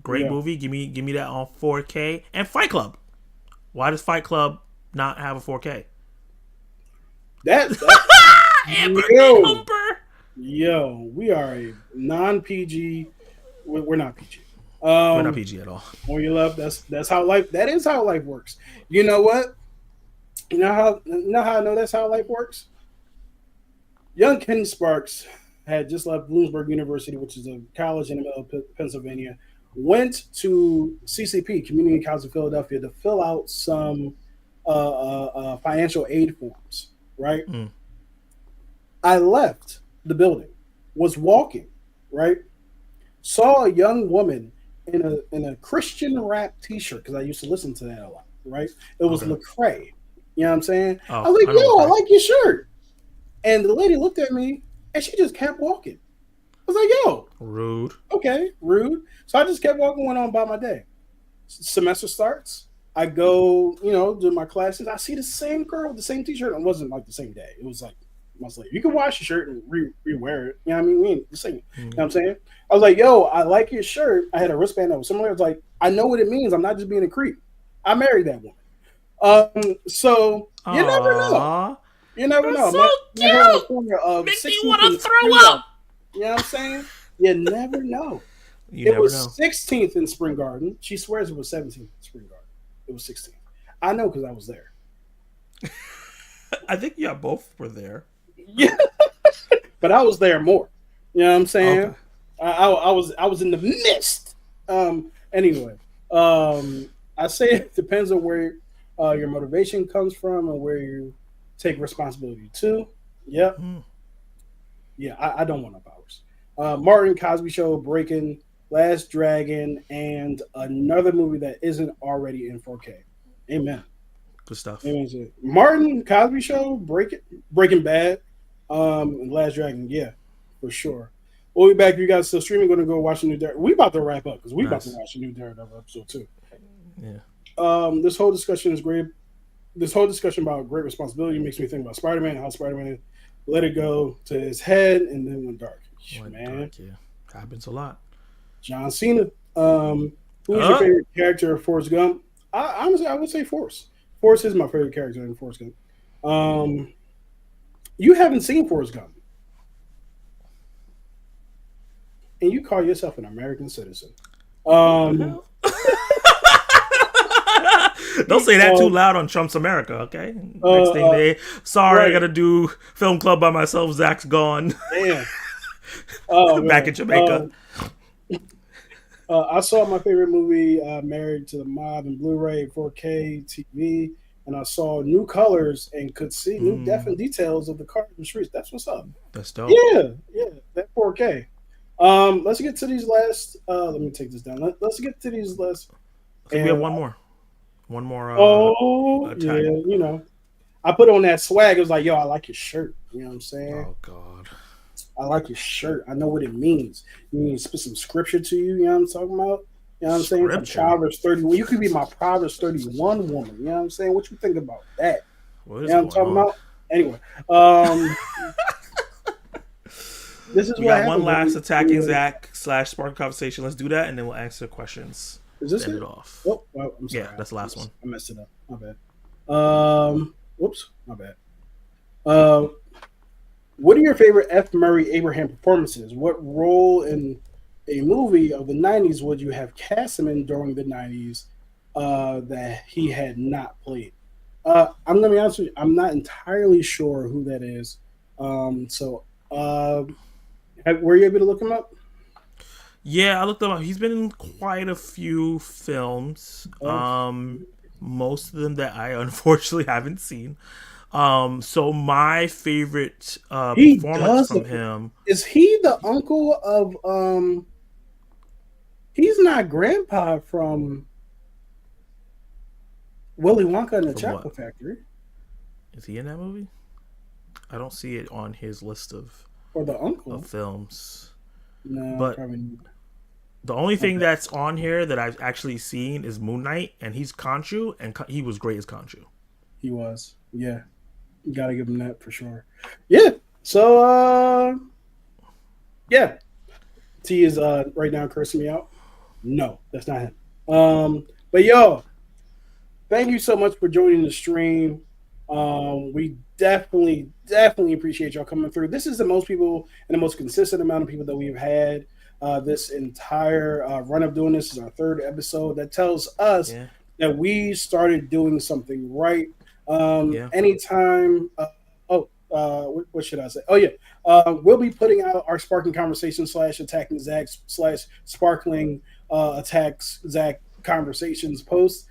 Great Yeah, movie. Give me that on 4K. And Fight Club. Why does Fight Club not have a 4K? that Amber and yo Humper. yo, we are a non PG. We're not PG. We're not Um, PG at all. when you love, that's how life. That is how life works. You know what? You know how I know that's how life works. Young Ken Sparks had just left Bloomsburg University, which is a college in the middle of Pennsylvania. Went to CCP, Community College of Philadelphia, to fill out some financial aid forms. Right. Mm, I left the building, was walking. Right. Saw a young woman in a Christian rap T-shirt because I used to listen to that a lot. Right. It was okay. Lecrae. You know what I'm saying? I Oh, was like, I know "Yo, I McCray. like your shirt." And the lady looked at me and she just kept walking. I was like, "Yo, Rude. okay, rude." So I just kept walking, went on by my day. Semester starts. I go, do my classes. I see the same girl with the same T-shirt. It wasn't like the same day. It was like months later. You can wash your shirt and rewear it. You know what I mean? We ain't the same. You know what Mm. I'm saying? I was like, "Yo, I like your shirt." I had a wristband that was similar. I was like, "I know what it means. I'm not just being a creep. I married that woman." So you never know. Aww. You never That's know. so Met her on the cute. corner of Make me 16th want and to throw Spring up. Garden. You know what I'm saying? You never know. You It never was know. 16th in Spring Garden. She swears it was 17th in Spring Garden. It was 16th. I know because I was there. I think yeah, both were there. Yeah, but I was there more. You know what I'm Okay. saying? I was in the midst. Anyway, I say it depends on where your motivation comes from and where you take responsibility to. Yep. Mm. Yeah, I don't want no powers. Martin Cosby Show, Breaking, Last Dragon, and another movie that isn't already in 4K. Amen. Good stuff. Amen. Martin Cosby Show, Breaking Bad, and Last Dragon. Yeah, for sure. We'll be back. You guys still streaming? Going to go watch a new Daredevil. We about to wrap up because we about to Nice. watch a new Daredevil episode too. Yeah. This whole discussion is great. This whole discussion about great responsibility makes me think about Spider-Man and how Spider-Man let it go to his head and then went dark. Went Man, dark. Yeah. Happens a lot. John Cena. Who is your Uh. favorite character of Forrest Gump? Honestly, I would say Forrest. Forrest is my favorite character in Forrest Gump. You haven't seen Forrest Gump, and you call yourself an American citizen. What the Um, hell? Don't say that too um, loud on Trump's America, okay? Next uh, thing uh, they, sorry, I right. gotta do film club by myself. Zach's gone. Damn. Oh Back in man. Jamaica. I saw my favorite movie, Married to the Mob, in Blu-ray, 4K TV. and I saw new colors and could see new Mm, definite details of the cars and streets. That's what's up. that's dope. Yeah, yeah, that 4K. Let's get to these last. Let me take this down. Let's get to these last. I think we have And one more oh attack. yeah, I put on that swag. It was like, yo, I like your shirt. You know what I'm saying? Oh God, I like your shirt. I know what it means. You need to spit some scripture to you. You know what I'm talking about? You know what I'm saying? From scripture. Proverbs 31. You could be my Proverbs 31 woman. You know what I'm saying? What you think about that? What You is know what I'm going talking on? about? Anyway, um, this is We what got one happens when last attacking we Zach / spark conversation. Let's do that, and then we'll answer questions is to this end it? it off. Oh, well, I'm Yeah, sorry. that's the last one. I messed it up. My bad. Whoops, my bad. What are your favorite F. Murray Abraham performances? What role in a movie of the 90s would you have cast him in during the 90s that he had not played? I'm going to be honest with you, I'm not entirely sure who that is. So, were you able to look him up? Yeah, I looked him up. He's been in quite a few films. Uh, Most of them that I unfortunately haven't seen. So my favorite he performance does. from him. Is he the uncle of? He's not grandpa from Willy Wonka and the From what? Chocolate Factory, Is he in that movie? I don't see it on his list or the of uncle. films. No, But probably not. the only My thing bad. that's on here that I've actually seen is Moon Knight, and he's Khonshu, and he was great as Khonshu. He was. Yeah, you gotta give him that for sure. Yeah. So, yeah, T is right now cursing me out. No, that's not him. But yo, thank you so much for joining the stream. We definitely appreciate y'all coming through. This is the most people and the most consistent amount of people that we've had this entire run of doing this. Is our third episode. That tells us Yeah, that we started doing something right. yeah. Anytime. What should I say? Oh yeah, we'll be putting out our sparking conversation / attacking Zach / sparkling attacks Zach conversations posts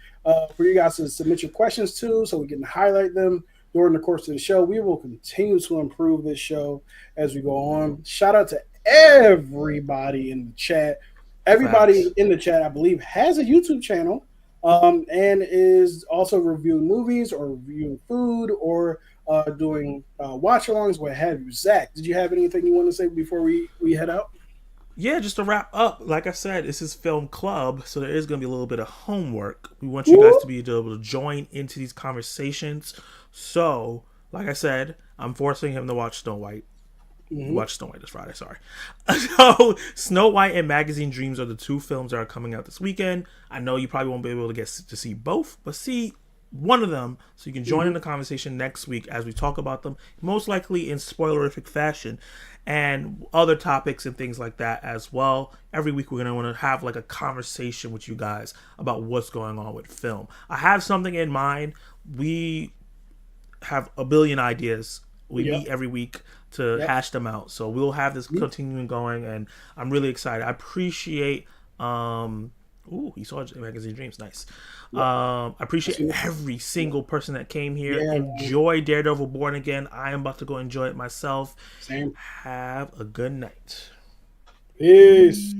for you guys to submit your questions to, so we can highlight them during the course of the show. We will continue to improve this show as we go on. Shout out to everybody in the chat. Facts. Everybody in the chat, I believe, has a YouTube channel and is also reviewing movies or reviewing food or doing watch-alongs, what have you. Zach, did you have anything you want to say before we head out? Yeah, just to wrap up, like I said, this is film club, so there is going to be a little bit of homework. We want you guys Woo! to be able to join into these conversations. So, like I said, I'm forcing him to watch Snow White. Mm-hmm. Watch Snow White this Friday, sorry. So, Snow White and Magazine Dreams are the two films that are coming out this weekend. I know you probably won't be able to get to see both, but see one of them so you can join in the conversation next week as we talk about them, most likely in spoilerific fashion and other topics and things like that as well. Every week we're going to want to have like a conversation with you guys about what's going on with film. I have something in mind. We have a billion ideas. We Yep. meet every week to Yep. hash them out. So we'll have this continuing going, and I'm really excited. I appreciate. Ooh, he saw Magazine Dreams. Nice. Yep. I I appreciate seen it. every single person that came here. Yeah, man. Enjoy Daredevil Born Again. I am about to go enjoy it myself. Same. Have a good night. Peace.